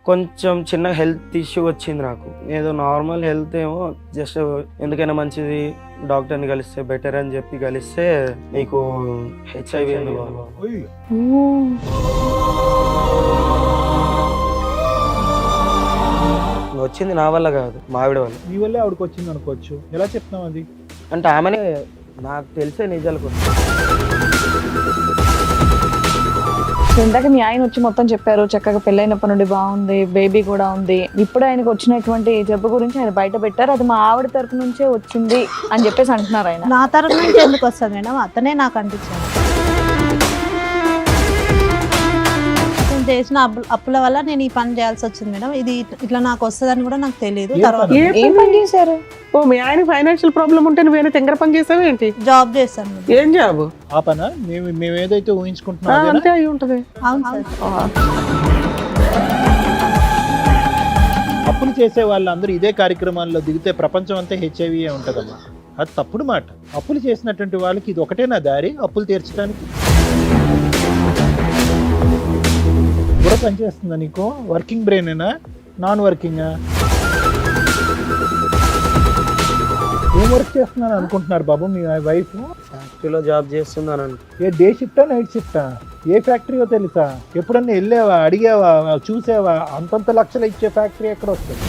కొంచెం చిన్న health issue వచ్చింది నాకు. ఏదో నార్మల్ హెల్త్ ఏమో జస్ట్ ఎందుకైనా మంచిది డాక్టర్ని కలిస్తే బెటర్ అని చెప్పి కలిస్తే నీకు హెచ్ఐవి ఉంది బాబు. వచ్చింది నా వల్ల కాదు, మా ఆవిడ వల్ల. మీ వల్లే ఆవిడకి వచ్చింది అనుకోవచ్చు. ఎలా చెప్తున్నాం అది? అంటే ఆమెనే నాకు తెలిసే నిజాలకు. ఇందాక మీ ఆయన వచ్చి మొత్తం చెప్పారు, చక్కగా పెళ్ళైనప్పటి నుండి బాగుంది, బేబీ కూడా ఉంది. ఇప్పుడు ఆయనకు వచ్చినటువంటి జబ్బు గురించి ఆయన బయట పెట్టారు, అది మా ఆవిడ తరపు నుంచే వచ్చింది అని చెప్పేసి అంటున్నారు. ఆయన నా తరపు నుంచి ఎందుకు వస్తుంది మేడం? అతనే నాకు అంటించాడు. నేను చేసిన అప్పుల వల్ల నేను ఈ పని చేయాల్సి వచ్చింది మేడం. ఇది ఇట్లా నాకు వస్తుందని కూడా నాకు తెలియదు. తర్వాత ఏం పని చేశారు? ఓ మీ ఆయన ఫైనాన్షియల్ ప్రాబ్లం ఉంటే నువ్వేనా తెంగర పని చేసావు ఏంటి? జాబ్ చేస్తాను మేడం. ఏం జాబ్? ఆ పనా మేము ఏదైతే ఊహించుకుంటున్నాం అంతే అయి ఉంటది. అవును సార్. అప్పులు చేసే వాళ్ళందరూ ఇదే కార్యక్రమాల్లో దిగితే ప్రపంచం అంతా హెచ్ఐవి ఉంటుందమ్మా. అది తప్పుడు మాట. అప్పులు చేసినటువంటి వాళ్ళకి ఇది ఒకటేనా దారి అప్పులు తీర్చడానికి? కూడా పనిచేస్తుందా నీకు? వర్కింగ్ బ్రెయినేనా, నాన్ వర్కింగా? ఏం వర్క్ చేస్తున్నాను అనుకుంటున్నారు బాబు మీ వైఫ్? ఫ్యాక్టరీలో జాబ్ చేస్తున్నాను. ఏ డే షిఫ్టా నైట్ షిఫ్టా? ఏ ఫ్యాక్టరీయో తెలుసా? ఎప్పుడన్నా వెళ్ళావా, అడిగావా, చూసావా? అంతంత లక్షలు ఇచ్చే ఫ్యాక్టరీ ఎక్కడ వస్తుంది?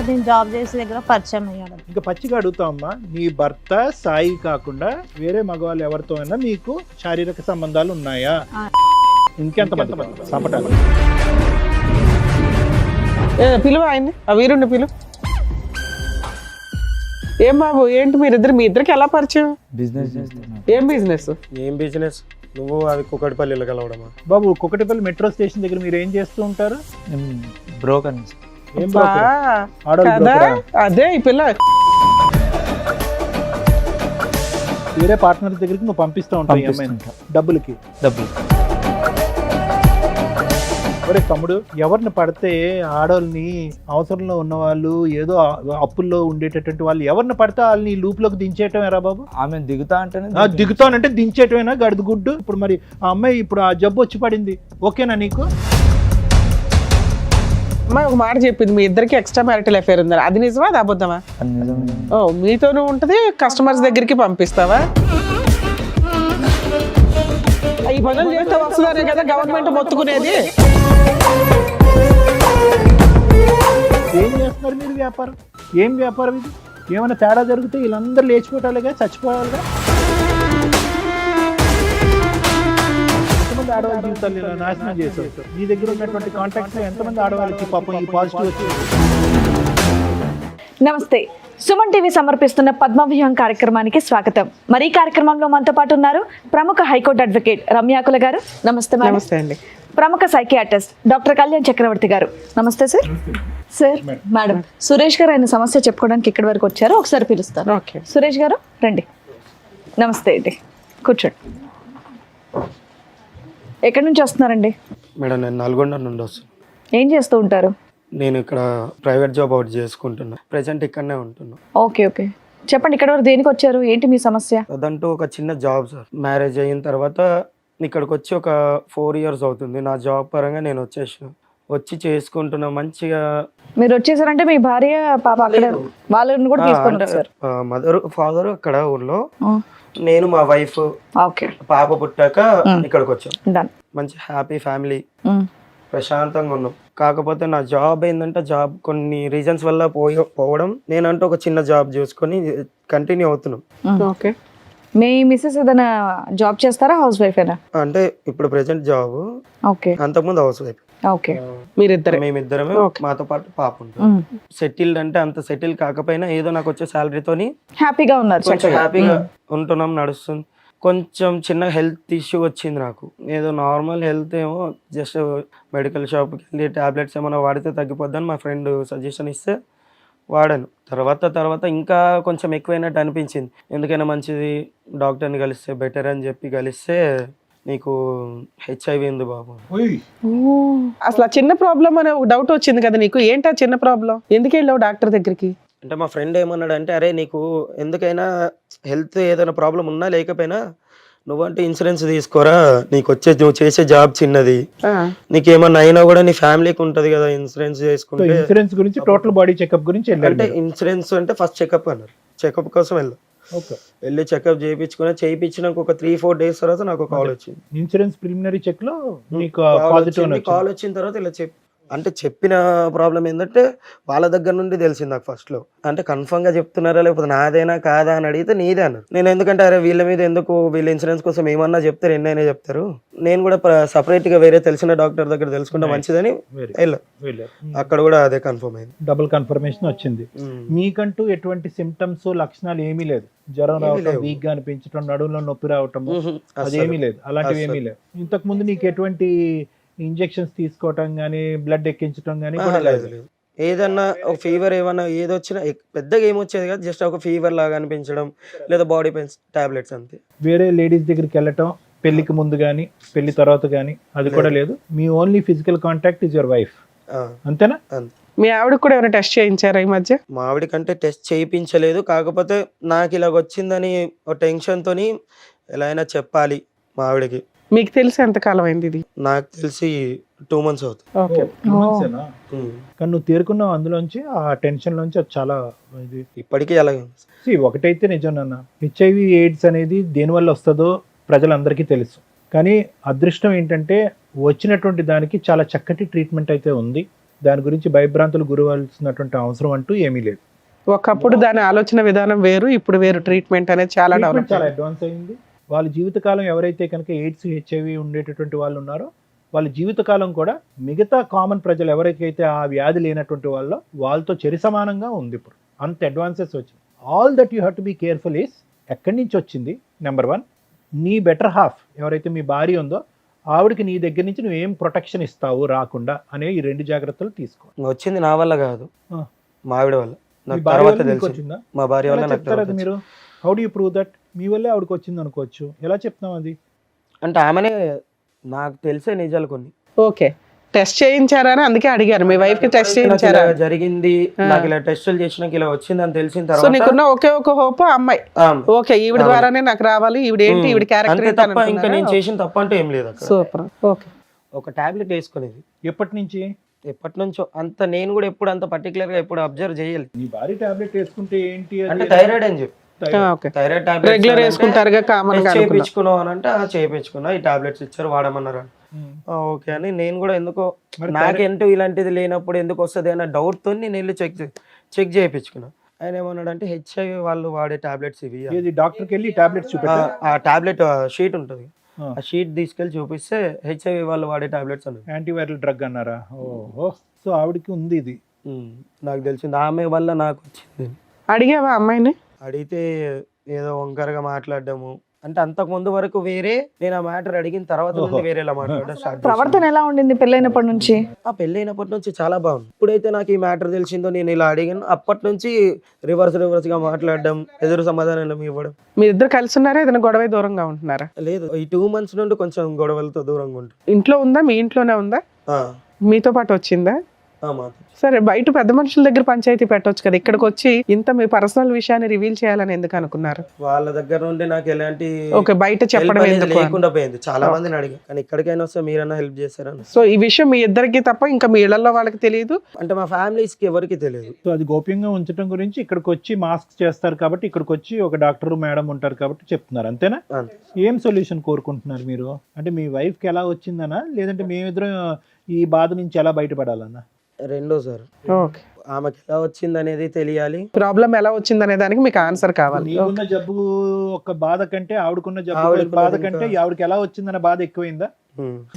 నేను జాబ్ చేసే దగ్గర పరిచయం అయ్యాడు. ఇంకా పచ్చిగా అడుగుతామమ్మా, నీ భర్త సాయి కాకుండా వేరే మగవాళ్ళు ఎవరితో అయినా మీకు శారీరక సంబంధాలు ఉన్నాయా? ఇంకెంతమంది సంపటాలు? పిలువ ఆయన్ని, ఆ వీరుణ్ణి పిలువ. ఏం బాబు ఏంటి మీరిద్దరు, మీ ఇద్దరికి ఎలా పరిచయం? బిజినెస్. ఏం బిజినెస్? ఏం బిజినెస్? నువ్వు అది కుకటిపల్లిలో కలవడమా? బాబు కుకటిపల్లి మెట్రో స్టేషన్ దగ్గర మీరు ఏం చేస్తూ ఉంటారు? బ్రోకర్. ఏం broker? ఆడోళ్ళు broker ఆ? అదే ఈ పిల్ల వేరే పార్ట్నర్ దగ్గరికి నువ్వు పంపిస్తూ ఉంటావు డబ్బులకి. ఒరే తమ్ముడు, ఎవరిని పడితే ఆడోళ్ళని, అవసరంలో ఉన్న వాళ్ళు, ఏదో అప్పుల్లో ఉండేటటువంటి వాళ్ళు ఎవరిని పడితే వాళ్ళని లూప్లోకి దించేయటమేరా బాబు? ఆమె దిగుతా అంటేనే దిగుతానంటే దించేయటమేనా గడుదు గుడ్డు? ఇప్పుడు మరి ఆ అమ్మాయి ఇప్పుడు ఆ జబ్బు వచ్చి పడింది, ఓకేనా నీకు? అమ్మాయి ఒక మాట చెప్పింది, మీ ఇద్దరికి ఎక్స్ట్రా మ్యారిటల్ అఫేర్ ఉందని. అది నిజమా, అది అబద్ధమా? ఓ మీతోనూ ఉంటది, కస్టమర్స్ దగ్గరికి పంపిస్తావా? ఈ పనులు చేస్తే వస్తున్నారే కదా గవర్నమెంట్ మొత్తుకునేది. ఏం చేస్తున్నారు మీరు వ్యాపారం? ఏం వ్యాపారం ఇది? ఏమైనా తేడా జరిగితే వీళ్ళందరూ లేచిపోవటాలుగా, చచ్చిపోవాలిగా. ఎంతమంది ఆడవాళ్ళ జీవితాలు ఇలా నాశనం చేశారు? నీ దగ్గర ఉన్నటువంటి కాంటాక్ట్స్ ఎంతమంది ఆడవాళ్ళకి పాపం ఈ పాజిటివ్ వచ్చింది? నమస్తే, సుమన్ టీవీ సమర్పిస్తున్న పద్మవ్యూహం కార్యక్రమానికి స్వాగతం. మరి ఈ కార్యక్రమంలో మనతో పాటు ఉన్నారు ప్రముఖ హైకోర్టు అడ్వకేట్ రమ్యాకుల గారు. నమస్తే మేడం. నమస్తే అండి. ప్రముఖ సైకియాట్రిస్ట్ డాక్టర్ కళ్యాణ్ చక్రవర్తి గారు. నమస్తే సార్. సార్ మేడం, సురేష్ గారు ఆయన సమస్య చెప్పుకోవడానికి ఇక్కడి వరకు వచ్చారు, ఒకసారి పిలుస్తారు. ఓకే సురేష్ గారు రండి. నమస్తే అండి, కూర్చోండి. ఎక్కడి నుంచి వస్తున్నారండి? మేడం నేను నల్గొండ నుండి వస్తున్నాను. ఏం చేస్తూ ఉంటారు? నేను ఇక్కడ ప్రైవేట్ జాబ్ ఒకటి చేసుకుంటున్నా, ప్రెసెంట్ ఇక్కడనే ఉంటున్నా. ఓకే ఓకే, చెప్పండి ఇక్కడి వరకు దేనికి వచ్చారు, ఏంటి మీ సమస్య? అదంటూ ఒక చిన్న జాబ్ సార్. మ్యారేజ్ అయిన తర్వాత ఇక్కడికి వచ్చి ఒక 4 years అవుతుంది. నా జాబ్ పరంగా నేను వచ్చి చేసుకుంటున్నా మంచిగా. మీరు వచ్చేసారంటే మీ భార్య పాప అక్కడ వాళ్ళని కూడా తీసుకొని వచ్చారు? మదర్ ఫాదర్ అక్కడ ఊర్లో, నేను మా వైఫ్, ఓకే, పాప పుట్టాక ఇక్కడికి వచ్చాం. డన్. మంచి హ్యాపీ ఫ్యామిలీ, ప్రశాంతంగా ఉన్నాం. కాకపోతే నా జాబ్ ఏంటంటే జాబ్ కొన్ని రీజన్స్ వల్ల పోవడం, నేనంటూ ఒక చిన్న జాబ్ చూసుకొని కంటిన్యూ అవుతున్నాం. ఓకే, మీ మిస్సెస్ ఏదైనా జాబ్ చేస్తారా, హౌస్ వైఫ్ అయినా? అంటే ఇప్పుడు ప్రెసెంట్ జాబ్, ఓకే, అంతకుముందు హౌస్ వైఫ్. ఓకే, మీరిద్దరే? మేమిద్దరమే, మాతో పాటు పాప ఉంటుంది. సెటిల్డ్ అంటే అంత సెటిల్ కాకపోయినా ఏదో నాకు వచ్చే శాలరీతోని హ్యాపీగా ఉన్నారు, కొంచెం హ్యాపీగా ఉంటున్నాం, నడుస్తుంది. కొంచెం చిన్న హెల్త్ ఇష్యూ వచ్చింది నాకు. ఏదో నార్మల్ హెల్త్ ఏమో జస్ట్ మెడికల్ షాప్కి వెళ్ళి టాబ్లెట్స్ ఏమైనా వాడితే తగ్గిపోద్దని మా ఫ్రెండ్ సజెషన్ ఇస్తే వాడాను. తర్వాత ఇంకా కొంచెం ఎక్కువైనట్టు అనిపించింది. ఎందుకైనా మంచిది డాక్టర్ని కలిస్తే బెటర్ అని చెప్పి కలిస్తే నీకు హెచ్ఐవి ఉంది బాబు. అసలు ఆ చిన్న ప్రాబ్లం అనే ఒక డౌట్ వచ్చింది కదా నీకు, ఏంటి ఆ చిన్న ప్రాబ్లం, ఎందుకు వెళ్ళావు డాక్టర్ దగ్గరికి? అంటే మా ఫ్రెండ్ ఏమన్నాడు అంటే, అరే నీకు ఎందుకైనా హెల్త్ ఏదైనా ప్రాబ్లం ఉన్నా లేకపోయినా నువ్వంటే ఇన్సూరెన్స్ తీసుకోరా, నువ్వు చేసే జాబ్ చిన్నది, నీకేమన్నా అయినా కూడా నీ ఫ్యామిలీకి ఉంటది కదా ఇన్సూరెన్స్ చేసుకుంటే. ఇన్సూరెన్స్ గురించి టోటల్ బాడీ చెకప్ గురించి అంటే ఇన్సూరెన్స్ అంటే ఫస్ట్ చెకప్ అన్నారు, చెకప్ కోసం వెళ్ళి చెకప్ చేయించినాక ఒక 3-4 days తర్వాత నాకు కాల్ వచ్చింది. ఇన్సూరెన్స్ ప్రిలిమినరీ చెక్ లో మీకు కాల్ వచ్చిన తర్వాత ఇలా అంటే చెప్పిన ప్రాబ్లం ఏంటంటే వాళ్ళ దగ్గర నుండి తెలిసింది నాకు ఫస్ట్ లో. అంటే కన్ఫర్మ్ గా చెప్తున్నారా లేకపోతే నాదేనా కాదా అని అడిగితే నీదే అన్నారు. నేను ఎందుకంటే అరే వీళ్ళ మీద ఎందుకు, వీళ్ళ ఇన్సూరెన్స్ కోసం ఏమన్నా చెప్తారు, ఎన్నైనా చెప్తారు, నేను కూడా సపరేట్ గా వేరే తెలిసిన డాక్టర్ దగ్గర తెలుసుకుంటే మంచిదని వెళ్ళా. అక్కడ కూడా అదే కన్ఫర్మ్ అయింది, డబుల్ కన్ఫర్మేషన్ వచ్చింది. మీకంటూ ఎటువంటి సిమ్టమ్స్ లక్షణాలు ఏమీ లేదు, జ్వరం రావటం, వీక్ గా అనిపించడం, నడుములో నొప్పి రావటం, అదేమీ లేదు, అలాంటివి ఏమీ లేవు. ఇంతకు ముందు నీకు ఎటువంటి ఇంజెక్షన్స్ తీసుకోవటం గానీ బ్లడ్ ఎక్కించడం గానీ కూడా లేదు? ఏదన్నా ఒక ఫీవర్ ఏమన్నా ఏదొచ్చినా పెద్దగా ఏమొచ్చేది కాదు, జస్ట్ ఒక ఫీవర్ లాగా అనిపించడం లేదా బాడీ పెయిన్స్ టాబ్లెట్స్ అంతే. వేరే లేడీస్ దగ్గరికి వెళ్ళటం పెళ్లికి ముందు గానీ పెళ్లి తర్వాత గానీ అది కూడా లేదు. మీ only physical contact is your wife, అంతేనా? మీ ఆవిడకి కూడా ఏమైనా టెస్ట్ చేయించారా ఈ మధ్య? మా ఆవిడకంటే టెస్ట్ చేయించలేదు, కాకపోతే నాకు ఇలాగ వచ్చిందని ఒక టెన్షన్ తోని ఎలా అయినా చెప్పాలి మా ఆవిడకి. మీకు తెలిసి ఎంతకాలం అయింది ఇది? నాకు తెలిసి 2 months అవుతుంది. ఓకే. కానీ నువ్వు తేరుకున్నావు అందులోంచి, ఆ టెన్షన్ లోంచి. అది చాలా ఇది ఇప్పటికీ అలాగే ఉంది. ఒకటైతే నిజం నాన్న, హెచ్ఐవి ఎయిడ్స్ అనేది దేనివల్ల వస్తుందో ప్రజలందరికీ తెలుసు. కానీ అదృష్టం ఏంటంటే వచ్చినటువంటి దానికి చాలా చక్కటి ట్రీట్మెంట్ అయితే ఉంది. దాని గురించి భయభ్రాంతులు గురవలసినటువంటి అవసరం అంటూ ఏమీ లేదు. ఒకప్పుడు దాని ఆలోచన విధానం వేరు, ఇప్పుడు వేరు. ట్రీట్మెంట్ అనేది చాలా డెవలప్, చాలా అడ్వాన్స్ అయింది. వాళ్ళ జీవితకాలం ఎవరైతే కనుక ఎయిడ్స్ హెచ్ఐవి ఉండేటటువంటి వాళ్ళు ఉన్నారో వాళ్ళ జీవితకాలం కూడా మిగతా కామన్ ప్రజలు ఎవరికైతే ఆ వ్యాధి లేనటువంటి వాళ్ళతో చెరి సమానంగా ఉంది. ఇప్పుడు అంత అడ్వాన్సెస్ వచ్చింది. All that you have to be careful is ఎక్కడి నుంచి వచ్చింది. నెంబర్ 1, నీ బెటర్ హాఫ్ ఎవరైతే మీ భార్య ఉందో ఆవిడకి నీ దగ్గర నుంచి నువ్వు ఏం ప్రొటెక్షన్ ఇస్తావు రాకుండా అనే ఈ 2 జాగ్రత్తలు తీసుకో. వచ్చింది నా వల్ల కాదు, మా ఆవిడ వల్ల. మీ భార్య వల్ల మీకు వచ్చిందా? మా భార్య వల్ల చెప్తారు అది మీరు. How do you prove that? మీ వల్లే ఆవిడకి వచ్చింది అనుకోవచ్చు, ఎలా చెప్తాం అది? అంటే ఆమెనే నాకు తెలిసే నిజాలు కొన్ని. ఓకే, టెస్ట్ చేయించారని అందుకే అడిగారు. మీ వైఫ్ కి టెస్ట్ చేయించారా? జరిగింది, నాకు ఇలా టెస్టులు చేసినాక ఇలా వచ్చింది అని తెలిసిన సో తర్వాత నీకున్న ఒకే ఒక హోప్ అమ్మాయి. ఓకే, ఈవిడ ద్వారానే నాకు రావాలి, ఈవిడ ఏంటి, ఈవిడ క్యారెక్టర్ తప్ప ఇంకా నేను చేసిన తప్ప అంటే ఏం లేదు. సూపర్. ఓకే, ఒక టాబ్లెట్ వేసుకునేది ఎప్పటి నుంచి? ఎప్పటి నుంచో. అంత నేను కూడా ఎప్పుడు అంత పర్టికులర్ గా ఎప్పుడు అబ్జర్వ్ చేయాలి. నీ భార్య టాబ్లెట్ వేసుకుంటే ఏంటి అంటే థైరాయిడ్ అని చెప్పి, థైరాయిడ్ టాబ్లెట్ రెగ్యులర్ వేసుకుంటారుగా, కామన్ గా చేయించుకున్నావు అని అంటే చేయించుకున్నా, ఈ టాబ్లెట్స్ ఇచ్చారు వాడమన్నారు. ఓకే అని నేను కూడా ఎందుకో నాకేంటో ఇలాంటిది లేనప్పుడు ఎందుకు వస్తుంది అన్న డౌట్ తో నేను వెళ్ళి చెక్ చేయించుకున్నా. ఆయన ఏమన్నాడు అంటే హెచ్ఐవి వాళ్ళు వాడే టాబ్లెట్స్ ఇవి. డాక్టర్కి వెళ్ళి టాబ్లెట్స్ చూపెట్టా, ఆ టాబ్లెట్ షీట్ ఉంటుంది, ఆ షీట్ తీసుకెళ్ళి చూపిస్తే హెచ్ఐవి వాళ్ళు వాడే టాబ్లెట్స్ అన్నారు. యాంటీవైరల్ డ్రగ్ అన్నారా? ఓహో, సో ఆవిడకి ఉంది ఇది. నాకు తెలిసింది, ఆమె వల్ల నాకు వచ్చింది. అడిగావా అమ్మాయిని? అడిగితే ఏదో వంకరగా మాట్లాడడము, అంటే అంతకు ముందు వరకు వేరే, నేను ఆ మ్యాటర్ అడిగిన తర్వాత వేరేలా మాట్లాడడం స్టార్ట్. ప్రవర్తన ఎలా ఉండింది పెళ్ళైనప్పటి నుంచి? ఆ పెళ్ళైనప్పటి నుంచి చాలా బాగుంది. ఇప్పుడైతే నాకు ఈ మ్యాటర్ తెలిసిందో నేను ఇలా అడిగాను, అప్పటి నుంచి రివర్స్ గా మాట్లాడడం, ఎదురు సమాధానం ఇవ్వడం. మీ ఇద్దరు కలిసి ఉన్నారా, ఏదైనా గొడవ దూరంగా ఉంటున్నారా? లేదు, ఈ 2 months నుండి కొంచెం గొడవలతో దూరంగా ఉంటుంది. ఇంట్లో ఉందా? మీ ఇంట్లోనే ఉందా? మీతో పాటు వచ్చిందా? సరే, బయట పెద్ద మనుషుల దగ్గర పంచాయతీ పెట్టొచ్చు కదా, ఇక్కడికి వచ్చి ఇంత మీ పర్సనల్ విషయాన్ని రివీల్ చేయాలని ఎందుకు అనుకున్నారు? వాళ్ళ దగ్గర నుండి నాకు ఎలాంటి బయట చెప్పడం లేకుండా పోయింది. చాలా మందిని అడిగా, కానీ ఇక్కడికైనా వస్తే మీరన్నా హెల్ప్ చేస్తారని. సో ఈ విషయం మీ ఇద్దరికి తప్ప ఇంకా మీ ఇళ్లలో వాళ్ళకి తెలియదు, అంటే మా ఫ్యామిలీస్ కి ఎవరికి తెలియదు. సో అది గోప్యంగా ఉంచడం గురించి ఇక్కడికి వచ్చి మాస్క్ చేస్తారు కాబట్టి, ఇక్కడికి వచ్చి ఒక డాక్టర్ మేడం ఉంటారు కాబట్టి చెప్తున్నారు, అంతేనా? ఏం సొల్యూషన్ కోరుకుంటున్నారు మీరు? అంటే మీ వైఫ్ కి ఎలా వచ్చిందనా, లేదంటే మేమిద్దరం ఈ బాధ నుంచి ఎలా బయటపడాలన్నా? రెండో సార్, ఆమెకి ఎలా వచ్చింది అనేది తెలియాలి, ప్రాబ్లం ఎలా వచ్చింది అనే దానికి మీకు ఆన్సర్ కావాలి. నీకున్న జబ్బు ఒక బాధ కంటే ఆవిడకున్న జబ్బు బాధ కంటే ఆవిడకి ఎలా వచ్చిందన్న బాధ ఎక్కువైందా?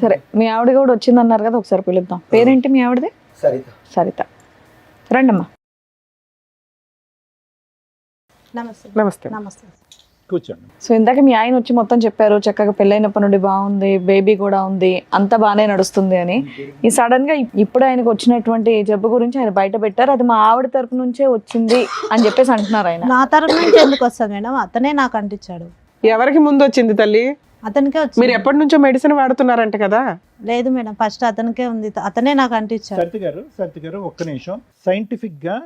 సరే, మీ ఆవిడ కూడా వచ్చింది అన్నారు కదా, ఒకసారి పిలుద్దాం. పేరేంటి మీ ఆవిడది? సరిత. సరిత, రండమ్మా. నమస్తే. నమస్తే. నమస్తే. కూర్చోండి. సో ఇందాక మీ ఆయన వచ్చి మొత్తం చెప్పారు, చక్కగా పెళ్ళైనప్పటి నుండి బాగుంది, బేబీ కూడా ఉంది, అంతా బాగానే నడుస్తుంది అని. ఈ సడన్ గా ఇప్పుడు ఆయనకు వచ్చినటువంటి జబ్బు గురించి ఆయన బయట పెట్టారు, అది మా ఆవిడ తరపు నుంచే వచ్చింది అని చెప్పేసి అంటున్నారు ఆయన. నా తరపు నుంచి ఎందుకు వస్తుంది మేడం? అతనే నాకు అంటించాడు. ఎవరికి ముందు వచ్చింది తల్లి? అతనికే మీరు వచ్చింది. ఎప్పటి నుంచో మెడిసిన్ వాడుతున్నారంట కదా? లేదు మేడం, ఫస్ట్ అతనికే ఉంది, అతనే నాకు అంటించారు. సత్య గారు ఒక్క నిమిషం. సైంటిఫిక్ గా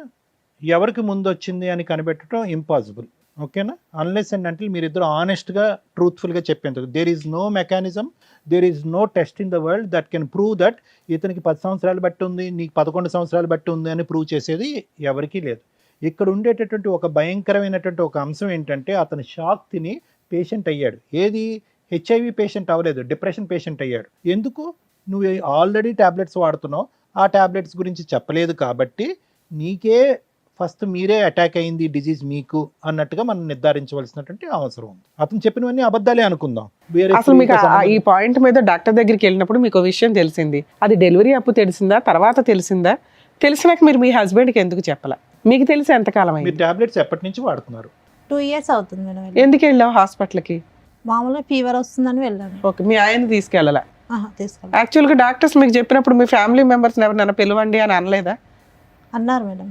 ఎవరికి ముందు వచ్చింది అని కనిపెట్టడం ఇంపాసిబుల్. ఓకేనా? అన్లెస్ అండ్ అంటే మీరిద్దరు ఆనెస్ట్గా ట్రూత్ఫుల్గా చెప్పేందుకు there is no mechanism, there is no test in the world that can prove that ఇతనికి 10 సంవత్సరాలు బట్టి ఉంది, నీకు 11 సంవత్సరాలు బట్టి ఉంది అని ప్రూవ్ చేసేది ఎవరికీ లేదు. ఇక్కడ ఉండేటటువంటి ఒక భయంకరమైనటువంటి ఒక అంశం ఏంటంటే అతను షాక్ తిని పేషెంట్ అయ్యాడు. ఏది? హెచ్ఐవి పేషెంట్ అవ్వలేదు, డిప్రెషన్ పేషెంట్ అయ్యాడు. ఎందుకు? నువ్వు ఆల్రెడీ ట్యాబ్లెట్స్ వాడుతున్నావు, ఆ ట్యాబ్లెట్స్ గురించి చెప్పలేదు కాబట్టి నీకే ఫస్ట్ మీరే అటాక్ అయింది డిజీజ్ మీకు అన్నట్టుగా మనం నిర్ధారించవలసినటువంటి అవసరం ఉంది. అతను చెప్పినవన్నీ అబద్ధాలే అనుకుందాం. అసలు మీకు ఈ పాయింట్ మీద డాక్టర్ దగ్గరికి వెళ్ళినప్పుడు మీకు విషయం తెలిసింది, అది డెలివరీ అప్పుడు తెలిసిందా, తర్వాత తెలిసిందా? తెలిసినాక మీరు మీ హస్బెండ్కి ఎందుకు చెప్పాల? మీకు తెలిసి ఎంతకాలం మీరు అయింది? టాబ్లెట్స్ ఎప్పటి నుంచి వాడుతున్నారు? 2 years అవుతుంది మేడం. ఎందుకు వెళ్ళావు హాస్పిటల్కి? మామూలుగా ఫీవర్ వస్తుందని వెళ్ళాను. ఓకే, మీ ఆయన తీసుకెళ్ళాలా? తీసుకెళ్ళి యాక్చువల్గా డాక్టర్స్ మీకు చెప్పినప్పుడు మీ ఫ్యామిలీ మెంబర్స్ ఎవరినైనా పిలవండి అని అనలేదా? అన్నారు మేడం,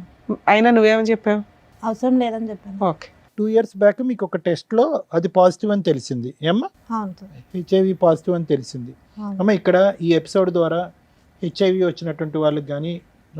అయినా నువ్వేమని చెప్పావు? అవసరం లేదని చెప్పాను. ఓకే. 2 years బ్యాక్ మీకు ఒక టెస్ట్లో అది పాజిటివ్ అని తెలిసింది ఏమ్మా? అవును సార్. హెచ్ఐవి పాజిటివ్ అని తెలిసింది. అవును. అమ్మ ఇక్కడ ఈ ఎపిసోడ్ ద్వారా హెచ్ఐవి వచ్చినటువంటి వాళ్ళకి కానీ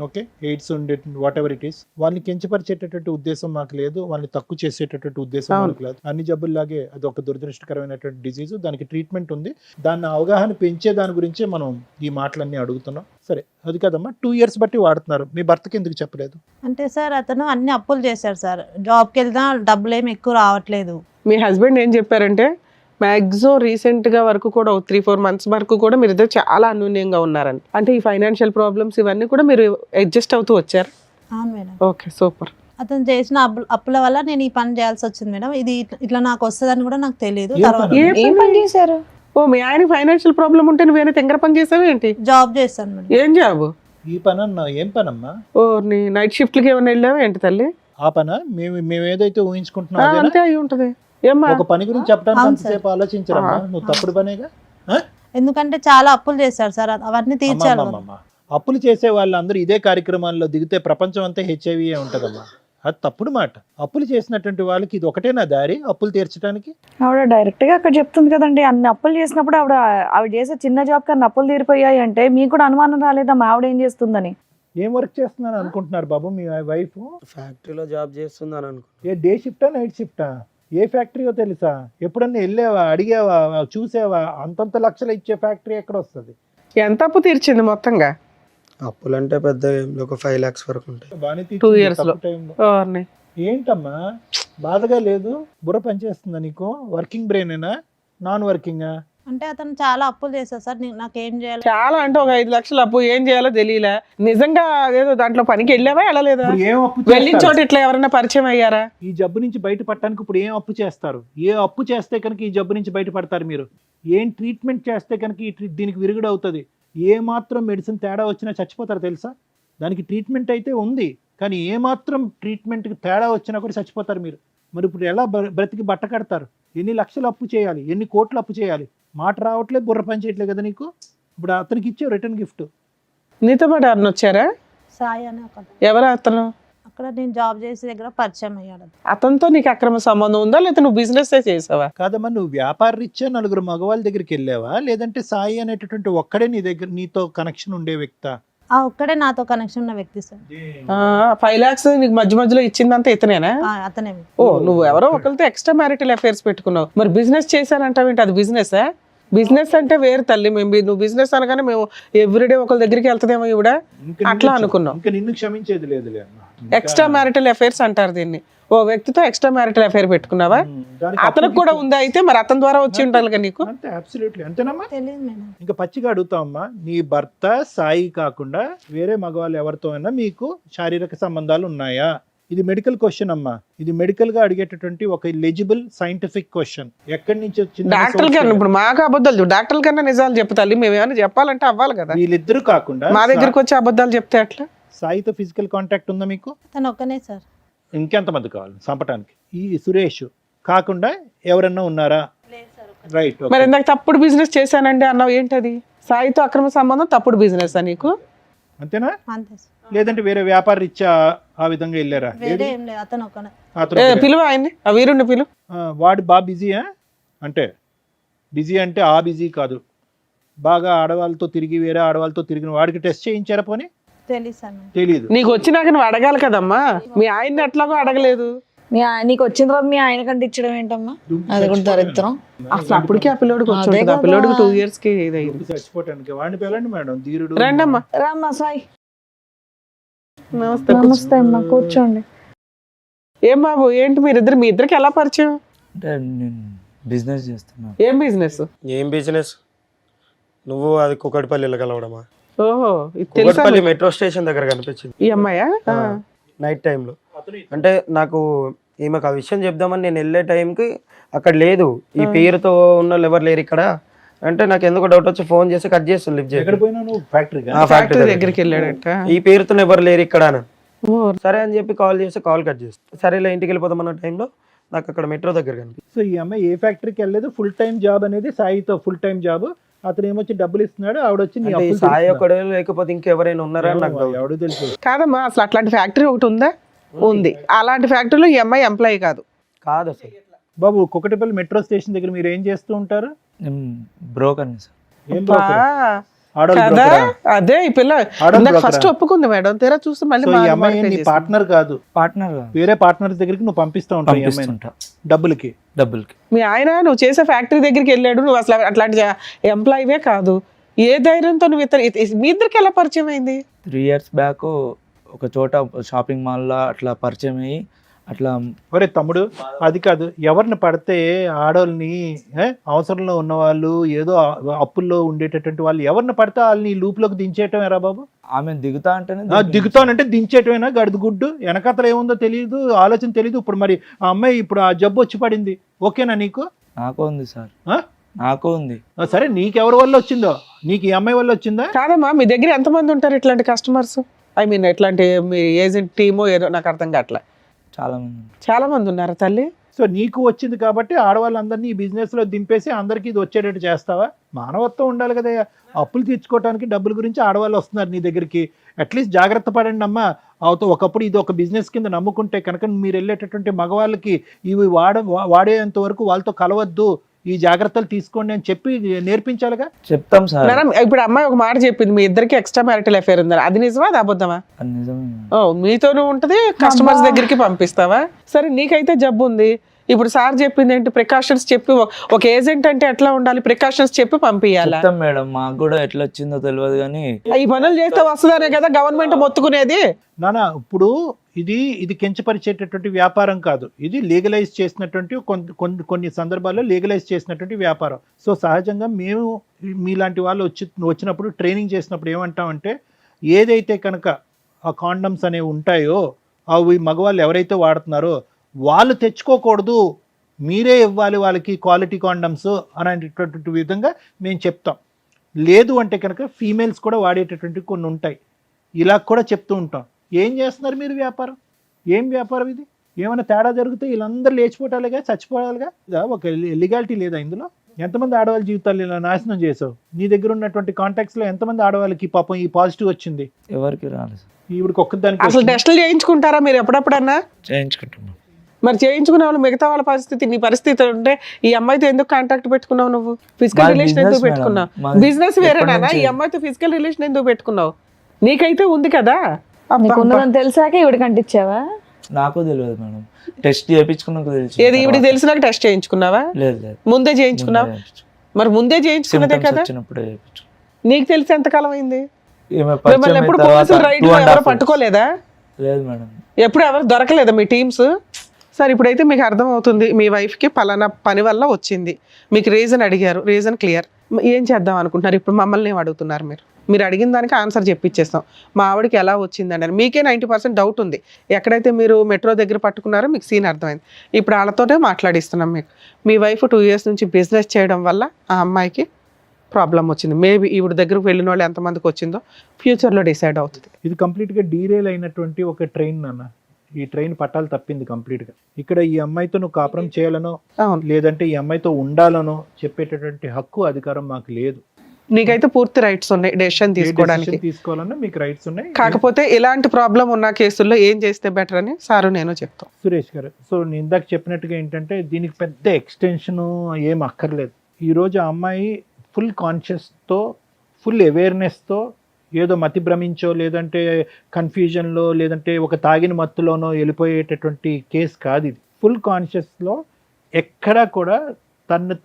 ఓకే ఎయిడ్స్ ఉండే వాట్ ఎవర్ ఇట్ ఈస్ వాళ్ళని కించపరిచేటటువంటి ఉద్దేశం మాకు లేదు, వాళ్ళని తక్కువ చేసేటటువంటి ఉద్దేశం మాకు లేదు. అన్ని జబ్బుల్లాగే అది ఒక దురదృష్టకరమైనటువంటి డిజీజ్, దానికి ట్రీట్మెంట్ ఉంది. దాన్ని అవగాహన పెంచే దాని గురించే మనం ఈ మాటలన్నీ అడుగుతున్నాం. సరే అది కదమ్మా, 2 years బట్టి వాడుతున్నారు, మీ భర్తకి ఎందుకు చెప్పలేదు? అంటే సార్ అతను అన్ని అప్పులు చేశారు సార్, జాబ్కి వెళ్తా డబ్బులు ఏమి ఎక్కువ రావట్లేదు. మీ హస్బెండ్ ఏం చెప్పారంటే మ్యాక్సిమం రీసెంట్గా వరకు కూడా 3-4 months వరకు కూడా మీరు ఇద్దరు చాలా అన్యోన్యంగా ఉన్నారని, అంటే ఈ ఫైనాన్షియల్ ప్రాబ్లమ్స్ ఇవన్నీ కూడా మీరు అడ్జస్ట్ అవుతూ వచ్చారు. అవును మేడం. Okay, super. అతను చేసిన అప్పుల వల్ల నేను ఈ పని చేయాల్సి వచ్చింది మేడం. ఇది ఇట్లా నాకు వస్తుందని కూడా నాకు తెలియదు. ఏ తర్వాత పని? ఏం పని చేశారు? ఓ, మీ ఆయన ఫైనాన్షియల్ ప్రాబ్లం ఉంటే నువ్వేనా తెంగర పని చేసావు ఏంటి? జాబ్ చేస్తాను మేడం. ఏం జాబు? ఈ పని అన్నా ఏం పనమ్మా? ఓ, నీ నైట్ షిఫ్ట్లకి ఏమైనా వెళ్ళావా ఏంటి తల్లి? ఆ పనా? మేము ఏదైతే ఊహించుకుంటున్నాం అదేనా? అంతే అయి ఉంటది. ఏమ్మా? ఒక పని గురించి చెప్పడానికి అవును అంతసేపు ఆలోచించరమ్మా, నువ్వు తప్పుడు పనేగా. ఎందుకంటే చాలా అప్పులు చేశారు సార్, అవన్నీ తీర్చాలి కదా. అమ్మమ్మమ్మ. అప్పులు చేసే వాళ్ళందరూ ఇదే కార్యక్రమాల్లో దిగితే ప్రపంచం అంతా హెచ్ఐవి ఉంటదమ్మా. అది తప్పుడు మాట. అప్పులు చేసినటువంటి వాళ్ళకి ఇది ఒకటేనా దారి అప్పులు తీర్చడానికి? ఆవిడ డైరెక్ట్ గా అక్కడ చెప్తుంది కదండి, అన్ని అప్పులు చేసినప్పుడు ఆవిడ చేసే చిన్న జాబ్ కన్నా అప్పులు తీరిపోయాయి అంటే మీకు కూడా అనుమానం రాలేదా మా ఆవిడ ఏం చేస్తుందని? ఏం వర్క్ చేస్తున్నాను అనుకుంటున్నారు బాబు మీ వైఫ్? ఫ్యాక్టరీలో జాబ్ చేస్తుందని అనుకో. ఏ డే షిఫ్టా నైట్ షిఫ్టా? ఏ ఫ్యాక్టరీయో తెలుసా? ఎప్పుడన్నా వెళ్ళావా, అడిగావా, చూసావా? అంతంత లక్షలు ఇచ్చే ఫ్యాక్టరీ ఎక్కడ వస్తుంది? ఎంత అప్పు తీర్చింది మొత్తంగా? అప్పులు అంటే పెద్ద ఒక 5 lakhs వరకు ఉంటాయి. బాగానే 2 years లో. టైంలో. ఓర్ని. ఏంటమ్మా బాధగా లేదు? బుర్ర పనిచేస్తుందా నీకు? వర్కింగ్ బ్రెయినేనా నాన్ వర్కింగా? అంటే అతను చాలా అప్పులు చేశారు సార్, నాకేం చేయాలి? చాలా అంటే ఒక 5 లక్షలు అప్పు, ఏం చేయాలో తెలియలే. నిజంగా ఏదో దాంట్లో పనికి వెళ్ళావా వెళ్ళలేదా? ఇప్పుడు ఏం అప్పు వెళ్ళిన చేస్తారు? చోట ఇట్లా ఎవరైనా పరిచయం అయ్యారా? ఈ జబ్బు నుంచి బయటపడటానికి ఇప్పుడు ఏం అప్పు చేస్తారు? ఏ అప్పు చేస్తే కనుక ఈ జబ్బు నుంచి బయటపడతారు మీరు? ఏం ట్రీట్మెంట్ చేస్తే కనుక దీనికి విరుగుడు అవుతుంది? ఏ మాత్రం మెడిసిన్ తేడా వచ్చినా చచ్చిపోతారు తెలుసా? దానికి ట్రీట్మెంట్ అయితే ఉంది, కానీ ఏ మాత్రం ట్రీట్మెంట్కి తేడా వచ్చినా కూడా చచ్చిపోతారు మీరు. మరి ఇప్పుడు ఎలా బ్రతికి బట్ట కడతారు? ఎన్ని లక్షలు అప్పు చేయాలి, ఎన్ని కోట్లు అప్పు చేయాలి? మాట రావట్లేదు, బుర్ర పని చేయట్లేదు కదా నీకు. ఇప్పుడు అతనికి ఇచ్చే రిటర్న్ గిఫ్ట్. నీతో పాటు ఎవరిని వచ్చారా? సాయి అని ఒక ఎవరు అతను? అక్కడ నేను జాబ్ చేసే దగ్గర పరిచయం అయ్యాడు. అతనితో నీకు అక్రమ సంబంధం ఉందా, లేకపోతే నువ్వు బిజినెస్ చేసావా? కాదమ్మా, నువ్వు వ్యాపార రీత్యా 4 మగవాళ్ళ దగ్గరికి వెళ్ళావా, లేదంటే సాయి అనేటటువంటి ఒక్కడే నీ దగ్గర నీతో కనెక్షన్ ఉండే వ్యక్తా? ఒక్కడే నాతో కనెక్షన్ ఉన్న వ్యక్తి సార్. 5 lakhs నీకు మధ్య మధ్యలో ఇచ్చిందంతా ఇతనేనా? అతనే. ఓ, నువ్వు ఎవరో ఒకరితో ఎక్స్ట్రా మ్యారిటల్ అఫైర్స్ పెట్టుకున్నావు. మరి బిజినెస్ చేశానంటావేంటి? అది బిజినెస్? బిజినెస్ అంటే వేరు తల్లి. నువ్వు బిజినెస్ అనగానే మేము ఎవ్రీడే ఒకరి దగ్గరికి వెళ్తాదేమో ఇవిడ అట్లా అనుకున్నాం. ఇంకా నిన్ను క్షమించేది లేదులే అమ్మా. ఎక్స్ట్రా మ్యారిటల్ అఫైర్స్ అంటారు దీన్ని. ఓ వ్యక్తితో ఎక్స్ట్రా మ్యారిటల్ అఫైర్ పెట్టుకున్నావా? దానికి అతనికి కూడా ఉందా అయితే? మరి అతని ద్వారా వచ్చి ఉండాలిగా నీకు. అంతే, అబ్సల్యూట్లీ అంతేనమ్మా. తెలియదు మేడం. ఇంకా పచ్చిగా అడుగుతామమ్మా, నీ భర్త సాయి కాకుండా వేరే మగవాళ్ళు ఎవరితో అయినా మీకు శారీరక సంబంధాలు ఉన్నాయా? ఇది మెడికల్ క్వశ్చన్ అమ్మా. ఇది మెడికల్ గా అడిగేటటువంటి ఒక ఎలిజిబుల్ సైంటిఫిక్ క్వశ్చన్. ఎక్కడి నుంచి వచ్చింది? డాక్టర్ కన్నా ఇప్పుడు మాకు అబద్ధాలు, డాక్టర్ కన్నా నిజాలు చెప్తాలి. మేము ఏమైనా చెప్పాలంటే అవ్వాలి కదా. వీళ్ళిద్దరు కాకుండా మా దగ్గరకు వచ్చి అబద్ధాలు చెప్తే అట్లా? సాయితో ఫిజికల్ కాంటాక్ట్ ఉందా మీకు? తను ఒక్కనే సార్. ఇంకెంతమంది కావాలి చంపటానికి? ఈ సురేష్ కాకుండా ఎవరన్నా ఉన్నారా? రైట్. మరి ఇందాక తప్పుడు బిజినెస్ చేశానండి అన్నావు, ఏంటది? సాయితో అక్రమ సంబంధం తప్పుడు బిజినెస్ నీకు? అంతేనా? అంతే సార్. లేదంటే వేరే వ్యాపార రీత్యా ఆ విధంగా వెళ్ళారా? వేరే ఏం లేదు, అతను ఒక్కనే. అతను పిలువ ఆయన్ని, ఆ వీరుణ్ణి పిలువ. వాడు బాగా బిజీయా? అంటే బిజీ అంటే ఆ బిజీ కాదు, బాగా ఆడవాళ్ళతో తిరిగి వేరే ఆడవాళ్ళతో తిరిగిన వాడికి టెస్ట్ చేయించారా పోనీ? తెలుసు సార్ నాకు. తెలీదు. నీకు వచ్చినాక నువ్వు అడగాలి కదమ్మా, మీ ఆయన్ని ఎట్లాగో అడగలేదు. నీకు వచ్చిన తర్వాత మీ ఆయన కంటే ఇచ్చడం ఏంటమ్మా, అది కూడా దరిద్రం. అసలు అప్పటికే ఆ పిల్లోడికి వచ్చి అదే ఉంటుంది. ఆ కదా. పిల్లోడికి 2 years కి ఇదయ్యింది. దుఃఖి చచ్చిపోవటానికి వాడిని పిల్లండి మేడం, ధీరుడు. రండమ్మా. రామ్మా సాయి. నమస్తే. నమస్తే అమ్మా, కూర్చోండి. ఏం బాబు, ఏంటి మీరిద్దరు, మీ ఇద్దరికి ఎలా పరిచయం? అంటే నేను బిజినెస్ చేస్తున్నాను. ఏం బిజినెస్? ఏం బిజినెస్? నువ్వు అది కుకట్పల్లిలో కలవడమా? ఓహో, ఇది తెలుసా కుకట్పల్లి మీకు? మెట్రో స్టేషన్ దగ్గర కనిపించింది ఈ అమ్మాయా? నైట్ టైంలో. అంటే నాకు ఈమెకు ఆ విషయం చెప్దామని నేను వెళ్ళే టైంకి అక్కడ లేదు, ఈ పేరుతో ఉన్న వాళ్ళు ఎవరు లేరు ఇక్కడ అంటే నాకు ఎందుకు డౌట్ వచ్చి ఫోన్ చేసి కట్ చేస్తాను, లిఫ్ట్ ఎక్కడ చేసి పోయినా నువ్వు ఫ్యాక్టరీగా? ఫ్యాక్టరీ ఫ్యాక్టరీ దగ్గరికి వెళ్ళాడట. ఈ పేరుతో ఎవరు లేరు ఇక్కడ అని. ఓ, సరే అని చెప్పి కాల్ చేసి కాల్ కట్ చేస్తాను. సరేలే ఇంటికి వెళ్ళిపోతామన్న టైంలో నాకు అక్కడ మెట్రో దగ్గర కనిపించింది. సో ఈ అమ్మాయి ఏ ఫ్యాక్టరీకి వెళ్ళలేదు, ఫుల్ టైం జాబ్ అనేది సాయితో ఫుల్ టైం జాబ్. అతను ఏమొచ్చి డబ్బులు ఇస్తున్నాడు, ఆవిడ వచ్చి నీ అంటే ఈ అప్పులు సాయి తీరుస్తున్నారు. ఒకడే లేకపోతే ఇంకెవరైనా ఉన్నారా అని నాకు doubt. ఎవడో తెలుసు. కాదమ్మా, అసలు అట్లాంటి ఫ్యాక్టరీ ఒకటి ఉందా? ఉంది. అలాంటి ఫ్యాక్టరీలో ఈ అమ్మాయి ఎంప్లాయీ కాదు. కాదు అసలు. బాబు, కుకటిపల్లి మెట్రో స్టేషన్ దగ్గర మీరు ఏం చేస్తూ ఉంటారు? నేను బ్రోకర్ని సార్. ఏం బా, broker? ఆడవాళ్ళ కదా broker ఆ? అదే ఈ పిల్ల ఆడవాళ్ళ broker ఫస్ట్ ఆ? ఒప్పుకుంది మేడం, తీరా చూస్తే మళ్ళీ సో ఈ మారు అమ్మాయి మారు నీ చేసింది. పార్ట్నర్ కాదు, పార్ట్నర్ వేరే పార్ట్నర్ దగ్గరికి నువ్వు పంపిస్తూ ఉంటావు ఈ అమ్మాయిని పంపిస్తుంటా డబ్బులకి. డబ్బులకి. మీ ఆయన నువ్వు చేసే ఫ్యాక్టరీ దగ్గరికి వెళ్ళాడు, నువ్వు అసలు అట్లాంటి ఎంప్లాయీవే కాదు. ఏ ధైర్యంతో నువ్వు మీ ఇద్దరికి ఎలా పరిచయం అయింది? 3 years బ్యాక్ ఒక చోట షాపింగ్ మాల్లో అట్లా పరిచయం అయ్యి అట్లా. ఒరే తమ్ముడు, అది కాదు, ఎవరిని పడితే ఆడవాళ్ళని అవసరంలో ఉన్న వాళ్ళు, ఏదో అప్పుల్లో ఉండేటటువంటి వాళ్ళు ఎవరిని పడితే వాళ్ళని ఈ లూప్లోకి దించేయటం ఎరా బాబు? ఆమె దిగుతా అంటేనే దిగుతానంటే దించేయటమేనా? గడుదు గుడ్డు వెనకతలు ఏముందో తెలియదు, ఆలోచన తెలియదు. ఇప్పుడు మరి ఆ అమ్మాయి ఇప్పుడు ఆ జబ్బు వచ్చి పడింది, ఓకేనా నీకు? నాకు ఉంది సార్, ఆ? నాకు ఉంది. సరే, నీకెవరి వల్ల వచ్చిందో? నీకు ఈ అమ్మాయి వల్ల వచ్చిందా? కాదమ్మా, మీ దగ్గర ఎంతమంది ఉంటారు ఇట్లాంటి కస్టమర్స్? ఐ మీన్ ఇట్లాంటి మీ ఏజెంట్ టీమో ఏదో నాకు అర్థం కావట్లే. చాలా మంది ఉన్నారు. చాలా మంది ఉన్నారు తల్లి. సో నీకు వచ్చింది కాబట్టి ఆడవాళ్ళందరినీ ఈ బిజినెస్ లో దింపేసి అందరికీ ఇది వచ్చేటట్టు చేస్తావా? మానవత్వం ఉండాలి కదా. అప్పులు తీర్చుకోవడానికి డబ్బుల గురించి ఆడవాళ్ళు వస్తున్నారు నీ దగ్గరికి. అట్లీస్ట్ జాగ్రత్త పడండి అమ్మా. ఒకప్పుడు ఇది ఒక బిజినెస్ కింద నమ్ముకుంటే కనుక మీరు వెళ్ళేటటువంటి మగవాళ్ళకి ఇవి వాడేంత వరకు వాళ్ళతో కలవద్దు, ఈ జాగ్రత్తలు తీసుకోండి అని చెప్పి నేర్పించాలిగా. చెప్తాం సార్. మేడం, ఇప్పుడు అమ్మాయి ఒక మాట చెప్పింది, మీ ఇద్దరికి ఎక్స్ట్రా మ్యారిటల్ అఫేర్ ఉందని. అది నిజమా, అది అబద్ధమా? అది నిజమే. ఓ, మీతోనూ ఉంటది, కస్టమర్స్ దగ్గరికి పంపిస్తావా? సరే, నీకైతే జబ్బు ఉంది. ఇప్పుడు సార్ చెప్పింది ఏంటి? ప్రికాషన్స్ చెప్పి, ఒక ఏజెంట్ అంటే ఎట్లా ఉండాలి, ప్రికాషన్స్ చెప్పి పంపించాలా? చెప్తాం మేడం, మాకు కూడా ఎట్లా వచ్చిందో తెలియదు కానీ ఈ పనులు చేస్తే వస్తుందనే కదా గవర్నమెంట్ మొత్తుకునేది. నానా, ఇప్పుడు ఇది కించపరిచేటటువంటి వ్యాపారం కాదు, ఇది లీగలైజ్ చేసినటువంటి కొన్ని సందర్భాల్లో లీగలైజ్ చేసినటువంటి వ్యాపారం. సో సహజంగా మేము మీలాంటి వాళ్ళు వచ్చినప్పుడు ట్రైనింగ్ చేసినప్పుడు ఏమంటామంటే, ఏదైతే కనుక ఆ కాండమ్స్ అనేవి ఉంటాయో అవి మగవాళ్ళు ఎవరైతే వాడుతున్నారో వాళ్ళు తెచ్చుకోకూడదు, మీరే ఇవ్వాలి వాళ్ళకి క్వాలిటీ కాండమ్స్ అనేటటువంటి విధంగా మేము చెప్తాం. లేదు అంటే కనుక ఫీమేల్స్ కూడా వాడేటటువంటి కొన్ని ఉంటాయి, ఇలా కూడా చెప్తూ ఉంటాం. ఏం చేస్తున్నారు మీరు వ్యాపారం? ఏం వ్యాపారం ఇది? ఏమైనా తేడా జరిగితే వీళ్ళందరూ లేచిపోవటాలుగా, చచ్చిపోవాలిగా. ఒక లీగాలిటీ లేదా ఇందులో? ఎంతమంది ఆడవాళ్ళ జీవితాలు ఇలా నాశనం చేసావు? నీ దగ్గర ఉన్నటువంటి కాంటాక్ట్స్లో ఎంతమంది ఆడవాళ్ళకి పాపం ఈ పాజిటివ్ వచ్చింది? ఎవరికి రాలేదు. ఇవిడికి ఒక్కదానికి అసలు టెస్టులు చేయించుకుంటారా మీరు ఎప్పుడప్పుడన్నా? చేయించుకుంటున్నాం. మరి చేయించుకునే వాళ్ళు మిగతా వాళ్ళ పరిస్థితి, నీ పరిస్థితి ఉంటే ఈ అమ్మాయితో ఎందుకు కాంటాక్ట్ పెట్టుకున్నావు? నువ్వు ఫిజికల్ మాది రిలేషన్ business ఎందుకు మేడం. పెట్టుకున్నావు? మాది బిజినెస్ వేరేనా? ఎప్పటి ఈ నుంచి? అమ్మాయితో ఫిజికల్ రిలేషన్ ఎందుకు పెట్టుకున్నావు? నీకైతే ఉంది కదా. నీకు ఉన్నదని తెలిసాక ఇవిడికి అంటించావా? నాకు తెలియదు మేడం, టెస్ట్ చేయించుకున్నాక తెలుసు. ఏది ఈవిడికి తెలిసినాక టెస్ట్ చేయించుకున్నావా? లేదు లేదు, ముందే చేయించుకున్నావా? మరి ముందే చేయించుకున్నదే Symptoms కదా. వచ్చినప్పుడే చేయించు. నీకు తెలిసి ఎంతకాలం అయింది? ఈమె మిమ్మల్ని పరిచయం ఎప్పుడు అయిన తర్వాత పోలీసులు రైడ్ 2.5 ఎవరు years. పట్టుకోలేదా? లేదు మేడం. ఎప్పుడు ఎవరు దొరకలేదా మీ టీమ్స్? సరే, ఇప్పుడైతే మీకు అర్థమవుతుంది మీ వైఫ్కి పలానా పని వల్ల వచ్చింది, మీకు రీజన్ అడిగారు, రీజన్ క్లియర్. ఏం చేద్దాం అనుకుంటున్నారు? ఇప్పుడు మమ్మల్ని ఏం అడుగుతున్నారు? మీరు అడిగిన దానికి ఆన్సర్ చెప్పిచ్చేస్తాం. మా ఆవిడకి ఎలా వచ్చిందండి అని మీకే 90% డౌట్ ఉంది. ఎక్కడైతే మీరు మెట్రో దగ్గర పట్టుకున్నారో మీకు సీన్ అర్థమైంది. ఇప్పుడు వాళ్ళతోనే మాట్లాడిస్తున్నాం. మీ వైఫ్ 2 years నుంచి బిజినెస్ చేయడం వల్ల ఆ అమ్మాయికి ప్రాబ్లం వచ్చింది. మేబీ ఈవిడ దగ్గరకు వెళ్ళిన వాళ్ళు ఎంతమందికి వచ్చిందో ఫ్యూచర్లో డిసైడ్ అవుతుంది. ఇది కంప్లీట్గా డీరేల్ అయినటువంటి ఒక ట్రైన్ నాన్న. ఈ ట్రైన్ పట్టాలు తప్పింది కంప్లీట్గా. ఇక్కడ ఈ అమ్మాయితో నువ్వు కాపురం చేయాలనో అవును, లేదంటే ఈ అమ్మాయితో ఉండాలనో చెప్పేటటువంటి హక్కు, అధికారం మాకు లేదు. నీకైతే పూర్తి రైట్స్ ఉన్నాయి డెసిషన్ తీసుకోవడానికి. తీసుకోవాలన్నా మీకు రైట్స్ ఉన్నాయి. కాకపోతే ఇలాంటి ప్రాబ్లం ఉన్న కేసుల్లో ఏం చేస్తే బెటర్ అని సారు నేను చెప్తాం. సురేష్ గారు, సో నేను ఇందాక చెప్పినట్టుగా ఏంటంటే దీనికి పెద్ద ఎక్స్టెన్షన్ ఏం అక్కర్లేదు. ఈరోజు ఆ అమ్మాయి ఫుల్ కాన్షియస్తో, ఫుల్ అవేర్నెస్తో, ఏదో మతి భ్రమించో లేదంటే కన్ఫ్యూజన్లో లేదంటే ఒక తాగిన మత్తులోనో వెళ్ళిపోయేటటువంటి కేసు కాదు ఇది. ఫుల్ కాన్షియస్లో ఎక్కడా కూడా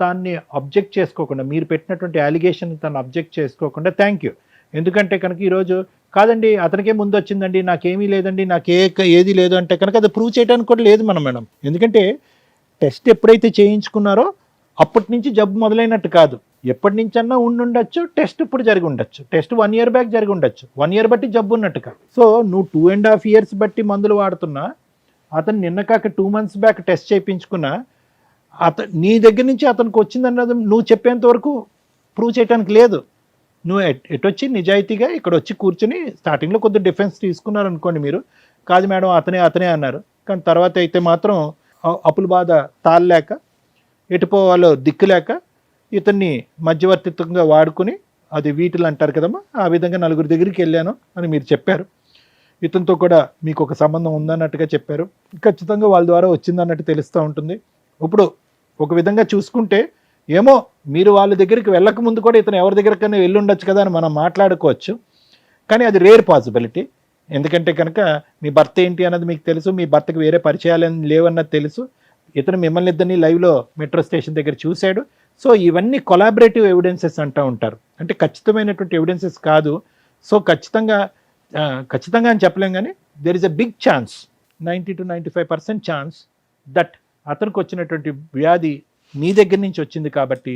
తాన్ని అబ్జెక్ట్ చేసుకోకుండా, మీరు పెట్టినటువంటి అలిగేషన్ తను అబ్జెక్ట్ చేసుకోకుండా థ్యాంక్ యూ. ఎందుకంటే కనుక ఈరోజు కాదండి అతనికే ముందు వచ్చిందండి, నాకేమీ లేదండి, ఏది లేదు అంటే కనుక అది ప్రూవ్ చేయడానికి కూడా లేదు మేడం. ఎందుకంటే టెస్ట్ ఎప్పుడైతే చేయించుకున్నారో అప్పటి నుంచి జబ్బు మొదలైనట్టు కాదు, ఎప్పటి నుంచన్నా ఉండుండొచ్చు, టెస్ట్ ఇప్పుడు జరిగి ఉండొచ్చు, టెస్ట్ 1 year బ్యాక్ జరిగి ఉండొచ్చు, 1 year బట్టి జబ్బు ఉన్నట్టు కాదు. సో నువ్వు 2.5 years బట్టి మందులు వాడుతున్నా, అతను నిన్న కాక 2 months బ్యాక్ టెస్ట్ చేయించుకున్నా, నీ దగ్గర నుంచి అతనికి వచ్చిందన్నది నువ్వు చెప్పేంత వరకు ప్రూవ్ చేయడానికి లేదు. నువ్వు ఎటొచ్చి నిజాయితీగా ఇక్కడ వచ్చి కూర్చుని స్టార్టింగ్లో కొద్దిగా డిఫెన్స్ తీసుకున్నారు అనుకోండి, మీరు కాదు మేడం అతనే అన్నారు, కానీ తర్వాత అయితే మాత్రం అప్పుల బాధ తాళలేక ఎటుపోవాలో దిక్కులేక ఇతన్ని మధ్యవర్తిత్వంగా వాడుకుని, అది వీటిలు అంటారు కదమ్మా, ఆ విధంగా 4 దగ్గరికి వెళ్ళాను అని మీరు చెప్పారు. ఇతనితో కూడా మీకు ఒక సంబంధం ఉందన్నట్టుగా చెప్పారు. ఖచ్చితంగా వాళ్ళ ద్వారా వచ్చిందన్నట్టు తెలుస్తూ ఉంటుంది. ఇప్పుడు ఒక విధంగా చూసుకుంటే ఏమో మీరు వాళ్ళ దగ్గరికి వెళ్ళక ముందు కూడా ఇతను ఎవరి దగ్గరికైనా వెళ్ళి ఉండొచ్చు కదా అని మనం మాట్లాడుకోవచ్చు, కానీ అది రేర్ పాసిబిలిటీ. ఎందుకంటే కనుక మీ భర్త ఏంటి అన్నది మీకు తెలుసు, మీ భర్తకు వేరే పరిచయాలు లేవన్నది తెలుసు, ఇతను మిమ్మల్ని ఇద్దరిని లైవ్లో మెట్రో స్టేషన్ దగ్గర చూశాడు. సో ఇవన్నీ కొలాబరేటివ్ ఎవిడెన్సెస్ అంటూ ఉంటారు, అంటే ఖచ్చితమైనటువంటి ఎవిడెన్సెస్ కాదు. సో ఖచ్చితంగా అని చెప్పలేం, కానీ there is a big chance, 90 to 95% chance that అతనికి వచ్చినటువంటి వ్యాధి మీ దగ్గర నుంచి వచ్చింది. కాబట్టి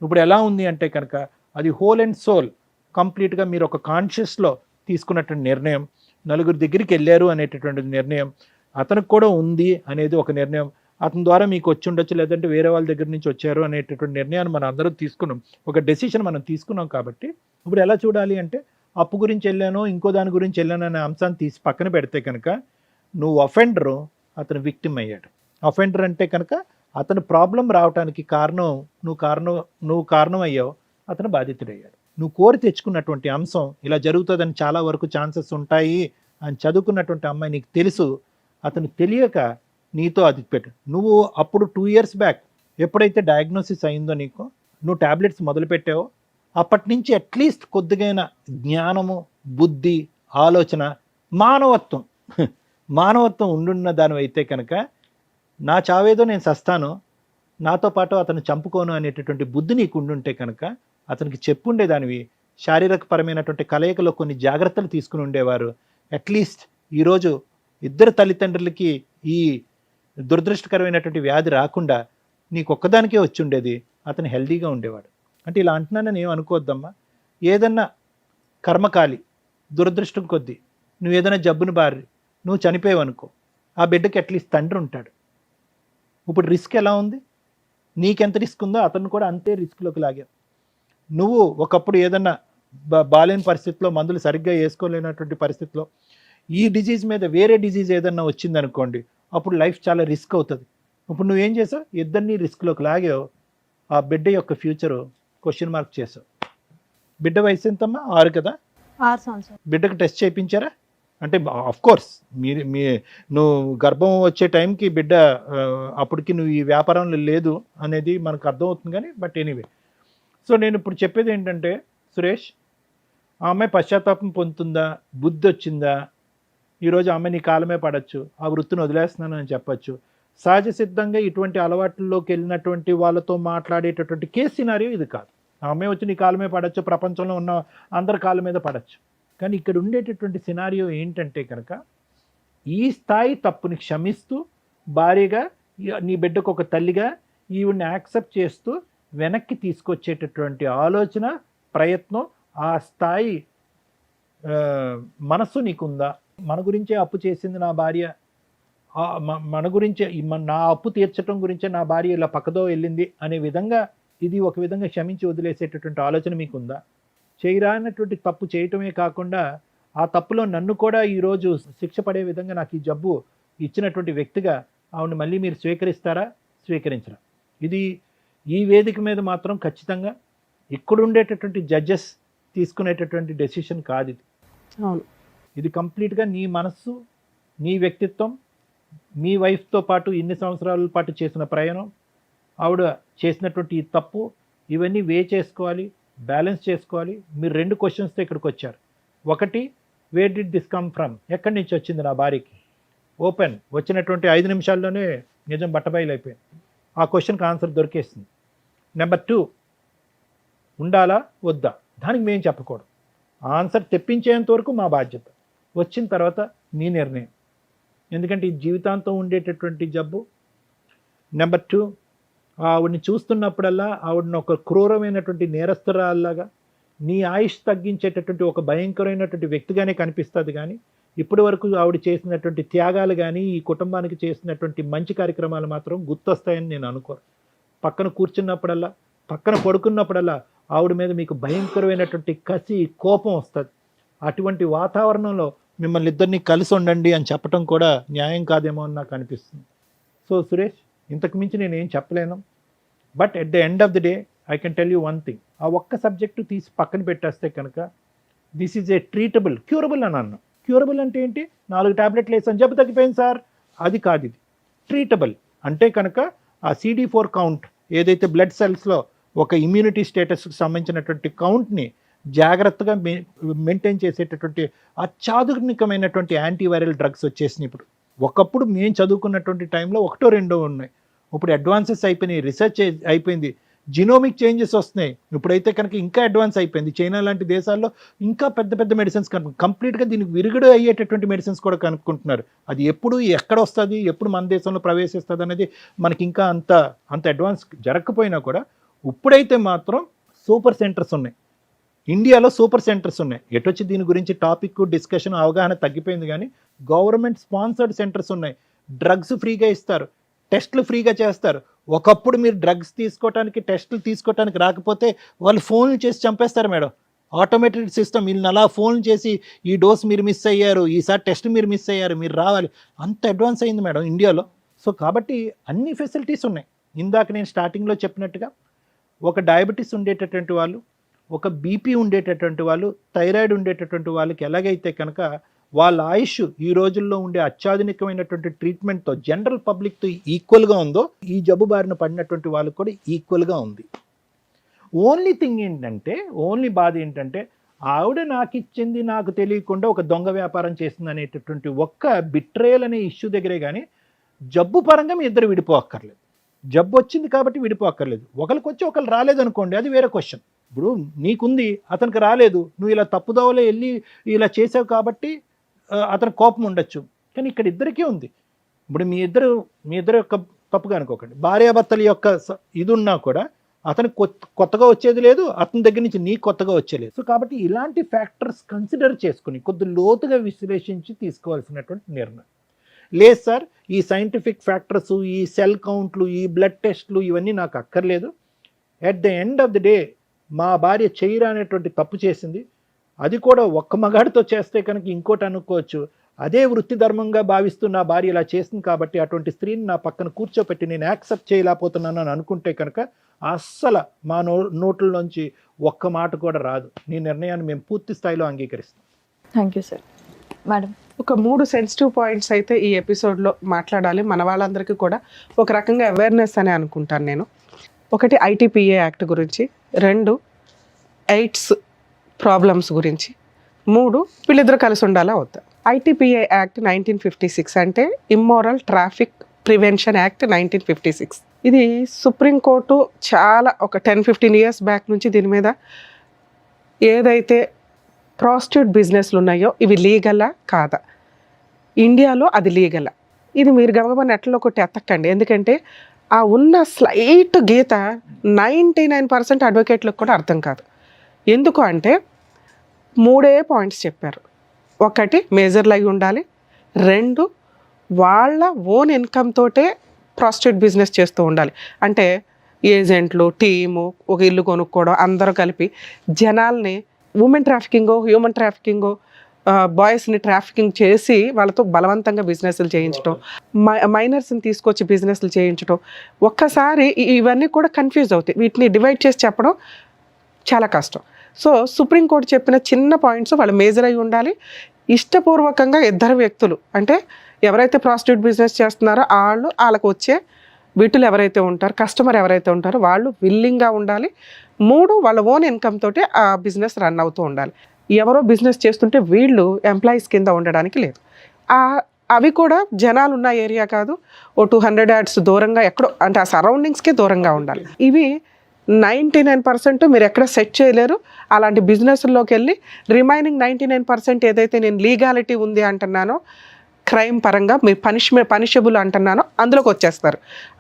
ఇప్పుడు ఎలా ఉంది అంటే కనుక అది హోల్ అండ్ సోల్ కంప్లీట్గా మీరు ఒక కాన్షియస్లో తీసుకున్నటువంటి నిర్ణయం, 4 దగ్గరికి వెళ్ళారు అనేటటువంటి నిర్ణయం, అతనికి కూడా ఉంది అనేది ఒక నిర్ణయం, అతని ద్వారా మీకు వచ్చి ఉండొచ్చు లేదంటే వేరే వాళ్ళ దగ్గర నుంచి వచ్చారు అనేటటువంటి నిర్ణయాన్ని మనం అందరం తీసుకున్నాం, ఒక డెసిషన్ మనం తీసుకున్నాం. కాబట్టి ఇప్పుడు ఎలా చూడాలి అంటే అప్పు గురించి వెళ్ళానో ఇంకో దాని గురించి వెళ్ళాను అనే అంశాన్ని తీసి పక్కన పెడితే కనుక నువ్వు అఫెండరు, అతను విక్టిమ్ అయ్యాడు. అఫెండర్ అంటే కనుక అతను ప్రాబ్లం రావడానికి నువ్వు కారణం అయ్యావు, అతను బాధితుడయ్యాడు. నువ్వు కోరి తెచ్చుకున్నటువంటి అంశం ఇలా జరుగుతుందని చాలా వరకు ఛాన్సెస్ ఉంటాయి అని చదువుకున్నటువంటి అమ్మాయి నీకు తెలుసు, అతను తెలియక నీతో అది పెట్టు. నువ్వు అప్పుడు 2 years బ్యాక్ ఎప్పుడైతే డయాగ్నోసిస్ అయిందో నీకు, నువ్వు ట్యాబ్లెట్స్ మొదలుపెట్టావో అప్పటి నుంచి అట్లీస్ట్ కొద్దిగైన జ్ఞానము, బుద్ధి, ఆలోచన, మానవత్వం ఉండున్న దానివైతే కనుక నా చావేదో నేను సస్తాను, నాతో పాటు అతను చంపుకోను అనేటటువంటి బుద్ధి నీకు ఉండుంటే కనుక అతనికి చెప్పుండేదానివి, శారీరకపరమైనటువంటి కలయికలో కొన్ని జాగ్రత్తలు తీసుకుని ఉండేవారు. అట్లీస్ట్ ఈరోజు ఇద్దరు తల్లిదండ్రులకి ఈ దురదృష్టకరమైనటువంటి వ్యాధి రాకుండా నీకు ఒక్కదానికే వచ్చి ఉండేది, అతను హెల్దీగా ఉండేవాడు. అంటే ఇలా అంటున్నానని ఏం అనుకోవద్దమ్మా. ఏదన్నా కర్మకాలి దురదృష్టం కొద్దీ నువ్వు ఏదైనా జబ్బును బారి నువ్వు చనిపోయావనుకో, ఆ బిడ్డకి అట్లీస్ట్ తండ్రి ఉంటాడు. ఇప్పుడు రిస్క్ ఎలా ఉంది, నీకెంత రిస్క్ ఉందో అతను కూడా అంతే రిస్క్లోకి లాగావు. నువ్వు ఒకప్పుడు ఏదన్నా బాలేని పరిస్థితిలో, మందులు సరిగ్గా వేసుకోలేనటువంటి పరిస్థితిలో ఈ డిజీజ్ మీద వేరే డిజీజ్ ఏదన్నా వచ్చిందనుకోండి, అప్పుడు లైఫ్ చాలా రిస్క్ అవుతుంది. ఇప్పుడు నువ్వేం చేసావు, ఇద్దరిని రిస్క్లోకి లాగావు, ఆ బిడ్డ యొక్క ఫ్యూచరు క్వశ్చన్ మార్క్ చేసావు. బిడ్డ వయసు ఎంతమ్మా? 6 కదా? 6 సంవత్సరాలు. బిడ్డకు టెస్ట్ చేయించారా? అంటే ఆఫ్ కోర్స్ నువ్వు గర్భం వచ్చే టైంకి బిడ్డ అప్పటికి నువ్వు ఈ వ్యాపారంలో లేదు అనేది మనకు అర్థమవుతుంది, కానీ బట్ ఎనీవే. సో నేను ఇప్పుడు చెప్పేది ఏంటంటే సురేష్, ఆ అమ్మాయి పశ్చాత్తాపం పొందుతుందా, బుద్ధి వచ్చిందా, ఈరోజు అమ్మాయి నీ కాలమే పడవచ్చు, ఆ వృత్తిని వదిలేస్తున్నాను అని చెప్పచ్చు. సహజ సిద్ధంగా ఇటువంటి అలవాట్లలోకి వెళ్ళినటువంటి వాళ్ళతో మాట్లాడేటటువంటి కేసు సినారియో ఇది కాదు. ఆ అమ్మాయి వచ్చి నీ కాలమే పడవచ్చు, ప్రపంచంలో ఉన్న అందరి కాళ్ళ మీద పడవచ్చు. కానీ ఇక్కడ ఉండేటటువంటి సినారియో ఏంటంటే కనుక ఈ స్థాయి తప్పుని క్షమిస్తూ భార్యగా, నీ బిడ్డకు ఒక తల్లిగా ఈవిడ్ని యాక్సెప్ట్ చేస్తూ వెనక్కి తీసుకొచ్చేటటువంటి ఆలోచన, ప్రయత్నం, ఆ స్థాయి మనస్సు నీకుందా? మన గురించే అప్పు చేసింది నా భార్య, మన గురించే నా అప్పు తీర్చడం గురించే నా భార్య ఇలా పక్కదో వెళ్ళింది అనే విధంగా ఇది ఒక విధంగా క్షమించి వదిలేసేటటువంటి ఆలోచన మీకుందా? చేయరానటువంటి తప్పు చేయటమే కాకుండా ఆ తప్పులో నన్ను కూడా ఈరోజు శిక్ష పడే విధంగా నాకు ఈ జబ్బు ఇచ్చినటువంటి వ్యక్తిగా ఆవిడ మళ్ళీ మీరు స్వీకరిస్తారా, స్వీకరించరా? ఇది ఈ వేదిక మీద మాత్రం ఖచ్చితంగా ఇక్కడ ఉండేటటువంటి జడ్జెస్ తీసుకునేటటువంటి డెసిషన్ కాదు ఇది. అవును, ఇది కంప్లీట్గా నీ మనస్సు, నీ వ్యక్తిత్వం, మీ వైఫ్తో పాటు ఇన్ని సంవత్సరాల పాటు చేసిన ప్రయాణం, ఆవిడ చేసినటువంటి ఈ తప్పు, ఇవన్నీ చేసుకోవాలి, బ్యాలెన్స్ చేసుకోవాలి. మీరు 2 క్వశ్చన్స్తో ఇక్కడికి వచ్చారు. ఒకటి, where did this come from, ఎక్కడి నుంచి వచ్చింది నా భార్యకి? ఓపెన్, వచ్చినటువంటి 5 నిమిషాల్లోనే నిజం బట్టబయలైపోయింది. ఆ క్వశ్చన్కి ఆన్సర్ దొరికేస్తుంది. నెంబర్ 2, ఉండాలా వద్దా, దానికి మేము చెప్పకూడదు. ఆన్సర్ తెప్పించేంత వరకు మా బాధ్యత, వచ్చిన తర్వాత మీ నిర్ణయం. ఎందుకంటే ఇది జీవితాంతం ఉండేటటువంటి జబ్బు. నెంబర్ 2, ఆవిడని చూస్తున్నప్పుడల్లా ఆవిడని ఒక క్రూరమైనటువంటి నేరస్తురాల్లాగా, నీ ఆయుష్ తగ్గించేటటువంటి ఒక భయంకరమైనటువంటి వ్యక్తిగానే కనిపిస్తుంది. కానీ ఇప్పటి వరకు ఆవిడ చేసినటువంటి త్యాగాలు కానీ ఈ కుటుంబానికి చేసినటువంటి మంచి కార్యక్రమాలు మాత్రం గుర్తొస్తాయని నేను అనుకోను. పక్కన కూర్చున్నప్పుడల్లా, పక్కన పడుకున్నప్పుడల్లా ఆవిడ మీద మీకు భయంకరమైనటువంటి కసి, కోపం వస్తుంది. అటువంటి వాతావరణంలో మిమ్మల్ని ఇద్దరిని కలిసి ఉండండి అని చెప్పడం కూడా న్యాయం కాదేమో అని నాకు అనిపిస్తుంది. సో సురేష్, ఇంతకు మించి నేను ఏం చెప్పలేను. But at the end of the day I can tell you one thing. ఆ ఒక్క సబ్జెక్టు తీసి పక్కన పెట్టేస్తే కనుక this is a treatable, curable అని అన్నాను. క్యూరబుల్ అంటే ఏంటి? 4 టాబ్లెట్లు వేసాను జబ్బు తగ్గిపోయింది సార్, అది కాదు. ఇది ట్రీటబుల్ అంటే కనుక ఆ CD4 కౌంట్ ఏదైతే బ్లడ్ సెల్స్లో ఒక ఇమ్యూనిటీ స్టేటస్కి సంబంధించినటువంటి కౌంట్ని జాగ్రత్తగా మెయింటైన్ చేసేటటువంటి అత్యాధునికమైనటువంటి యాంటీవైరల్ డ్రగ్స్ వచ్చేసినాయి ఇప్పుడు. ఒకప్పుడు మేము చదువుకున్నటువంటి టైంలో 1-2 ఉన్నాయి. ఇప్పుడు అడ్వాన్సెస్ అయిపోయినాయి, రీసెర్చ్ అయిపోయింది, జినోమిక్ చేంజెస్ వస్తున్నాయి. ఇప్పుడైతే కనుక ఇంకా అడ్వాన్స్ అయిపోయింది. చైనా లాంటి దేశాల్లో ఇంకా పెద్ద పెద్ద మెడిసిన్స్ కంప్లీట్గా దీనికి విరుగుడు అయ్యేటటువంటి మెడిసిన్స్ కూడా కనుక్కుంటున్నారు. అది ఎప్పుడు ఎక్కడ వస్తుంది, ఎప్పుడు మన దేశంలో ప్రవేశిస్తుంది అనేది మనకి ఇంకా అంత అడ్వాన్స్ జరగకపోయినా కూడా ఇప్పుడైతే మాత్రం సూపర్ సెంటర్స్ ఉన్నాయి. ఇండియాలో సూపర్ సెంటర్స్ ఉన్నాయి. ఎటొచ్చి దీని గురించి టాపిక్ డిస్కషన్ అవగాహన తగ్గిపోయింది. కానీ గవర్నమెంట్ స్పాన్సర్డ్ సెంటర్స్ ఉన్నాయి. డ్రగ్స్ ఫ్రీగా ఇస్తారు, టెస్టులు ఫ్రీగా చేస్తారు. ఒకప్పుడు మీరు డ్రగ్స్ తీసుకోవడానికి, టెస్టులు తీసుకోవడానికి రాకపోతే వాళ్ళు ఫోన్లు చేసి చంపేస్తారు మేడం. ఆటోమేటెడ్ సిస్టమ్, వీళ్ళని అలా ఫోన్ చేసి ఈ డోస్ మీరు మిస్ అయ్యారు, ఈసారి టెస్ట్ మీరు మిస్ అయ్యారు, మీరు రావాలి, అంత అడ్వాన్స్ అయింది మేడం ఇండియాలో. సో కాబట్టి అన్ని ఫెసిలిటీస్ ఉన్నాయి. ఇందాక నేను స్టార్టింగ్లో చెప్పినట్టుగా ఒక డయాబెటీస్ ఉండేటటువంటి వాళ్ళు, ఒక బీపీ ఉండేటటువంటి వాళ్ళు, థైరాయిడ్ ఉండేటటువంటి వాళ్ళకి ఎలాగైతే కనుక వాళ్ళ ఆయుష్ ఈ రోజుల్లో ఉండే అత్యాధునికమైనటువంటి ట్రీట్మెంట్తో జనరల్ పబ్లిక్తో ఈక్వల్గా ఉందో, ఈ జబ్బు బారిన పడినటువంటి వాళ్ళకి కూడా ఈక్వల్గా ఉంది. ఓన్లీ థింగ్ ఏంటంటే, ఓన్లీ బాధ ఏంటంటే, ఆవిడ నాకు ఇచ్చింది నాకు తెలియకుండా ఒక దొంగ వ్యాపారం చేసింది అనేటటువంటి ఒక్క బిట్రేయల్ అనే ఇష్యూ దగ్గరే. కానీ జబ్బు పరంగా మీ ఇద్దరు విడిపోక్కర్లేదు. జబ్బు వచ్చింది కాబట్టి విడిపోక్కర్లేదు. ఒకరికి వచ్చి ఒకరు రాలేదు అనుకోండి, అది వేరే క్వశ్చన్. ఇప్పుడు నీకుంది, అతనికి రాలేదు, నువ్వు ఇలా తప్పుదోవలో వెళ్ళి ఇలా చేసావు కాబట్టి అతని కోపం ఉండొచ్చు. కానీ ఇక్కడ ఇద్దరికీ ఉంది. ఇప్పుడు మీ ఇద్దరు యొక్క తప్పుగా అనుకోకండి. భార్యాభర్తల యొక్క ఇది ఉన్నా కూడా అతనికి కొత్తగా వచ్చేది లేదు, అతని దగ్గర నుంచి నీకు కొత్తగా వచ్చేలేదు. సో కాబట్టి ఇలాంటి ఫ్యాక్టర్స్ కన్సిడర్ చేసుకుని కొద్ది లోతుగా విశ్లేషించి తీసుకోవాల్సినటువంటి నిర్ణయం. లేదు సార్, ఈ సైంటిఫిక్ ఫ్యాక్టర్స్, ఈ సెల్ కౌంట్లు, ఈ బ్లడ్ టెస్ట్లు ఇవన్నీ నాకు అక్కర్లేదు. At the end of the day మా భార్య చేయరా అనేటువంటి తప్పు చేసింది. అది కూడా ఒక్క మగాడితో చేస్తే కనుక ఇంకోటి అనుకోవచ్చు. అదే వృత్తి ధర్మంగా భావిస్తూ నా భార్య ఇలా చేసింది కాబట్టి అటువంటి స్త్రీని నా పక్కన కూర్చోపెట్టి నేను యాక్సెప్ట్ చేయలేకపోతున్నాను అని అనుకుంటే కనుక అస్సలు మా నోట్లలోంచి ఒక్క మాట కూడా రాదు. నీ నిర్ణయాన్ని మేము పూర్తి స్థాయిలో అంగీకరిస్తాం. Thank you sir. మేడం, ఒక 3 సెన్సిటివ్ పాయింట్స్ అయితే ఈ ఎపిసోడ్లో మాట్లాడాలి. మన వాళ్ళందరికీ కూడా ఒక రకంగా అవేర్నెస్ అని అనుకుంటాను నేను. ఒకటి, ITPA యాక్ట్ గురించి. 2, ఎయిడ్స్ ప్రాబ్లమ్స్ గురించి. 3, వీళ్ళిద్దరు కలిసి ఉండాలా వద్దా. ITPA యాక్ట్ 1956 అంటే ఇమ్మోరల్ ట్రాఫిక్ ప్రివెన్షన్ యాక్ట్ 1956. ఇది సుప్రీంకోర్టు చాలా ఒక 10-15 ఇయర్స్ బ్యాక్ నుంచి దీని మీద ఏదైతే ప్రాస్టిట్యూట్ బిజినెస్లు ఉన్నాయో ఇవి లీగలా కాదా, ఇండియాలో అది లీగలా, ఇది మీరు గమగమ నెట్లో కొట్టి ఎత్తకండి. ఎందుకంటే ఆ ఉన్న స్లైట్ గీత 99% అడ్వకేట్లకు కూడా అర్థం కాదు. ఎందుకు అంటే 3 పాయింట్స్ చెప్పారు. 1, మేజర్లు అయి ఉండాలి. 2, వాళ్ళ ఓన్ ఇన్కమ్ తోటే ప్రాస్టిట్యూట్ బిజినెస్ చేస్తూ ఉండాలి. అంటే ఏజెంట్లు, టీము, ఒక ఇల్లు కొనుక్కోవడం, అందరూ కలిపి జనాల్ని ఉమెన్ ట్రాఫికింగో, హ్యూమన్ ట్రాఫికింగో, బాయ్స్ని ట్రాఫికింగ్ చేసి వాళ్ళతో బలవంతంగా బిజినెస్లు చేయించడం, మైనర్స్ని తీసుకొచ్చి బిజినెస్లు చేయించడం. ఒక్కసారి ఇవన్నీ కూడా కన్ఫ్యూజ్ అవుతాయి. వీటిని డివైడ్ చేసి చెప్పడం చాలా కష్టం. సో సుప్రీంకోర్టు చెప్పిన చిన్న పాయింట్స్ వాళ్ళు మేజర్ అయి ఉండాలి. ఇష్టపూర్వకంగా ఇద్దరు వ్యక్తులు, అంటే ఎవరైతే ప్రాస్టిట్యూట్ బిజినెస్ చేస్తున్నారో వాళ్ళకు వచ్చే వీటిలో ఎవరైతే ఉంటారో, కస్టమర్ ఎవరైతే ఉంటారో వాళ్ళు విల్లింగ్గా ఉండాలి. 3 వాళ్ళ ఓన్ ఇన్కమ్ తోటి ఆ బిజినెస్ రన్ అవుతూ ఉండాలి. ఎవరో బిజినెస్ చేస్తుంటే వీళ్ళు ఎంప్లాయీస్ కింద ఉండడానికి లేదు. అవి కూడా జనాలు ఉన్న ఏరియా కాదు, ఓ 200 yards దూరంగా ఎక్కడో, అంటే ఆ సరౌండింగ్స్కే దూరంగా ఉండాలి. ఇవి 99% మీరు ఎక్కడ సెట్ చేయలేరు. అలాంటి బిజినెస్లోకి వెళ్ళి రిమైనింగ్ 99% ఏదైతే నేను లీగాలిటీ ఉంది అంటున్నానో, క్రైమ్ పరంగా మీరు పనిషబుల్ అంటున్నానో అందులోకి వచ్చేస్తారు.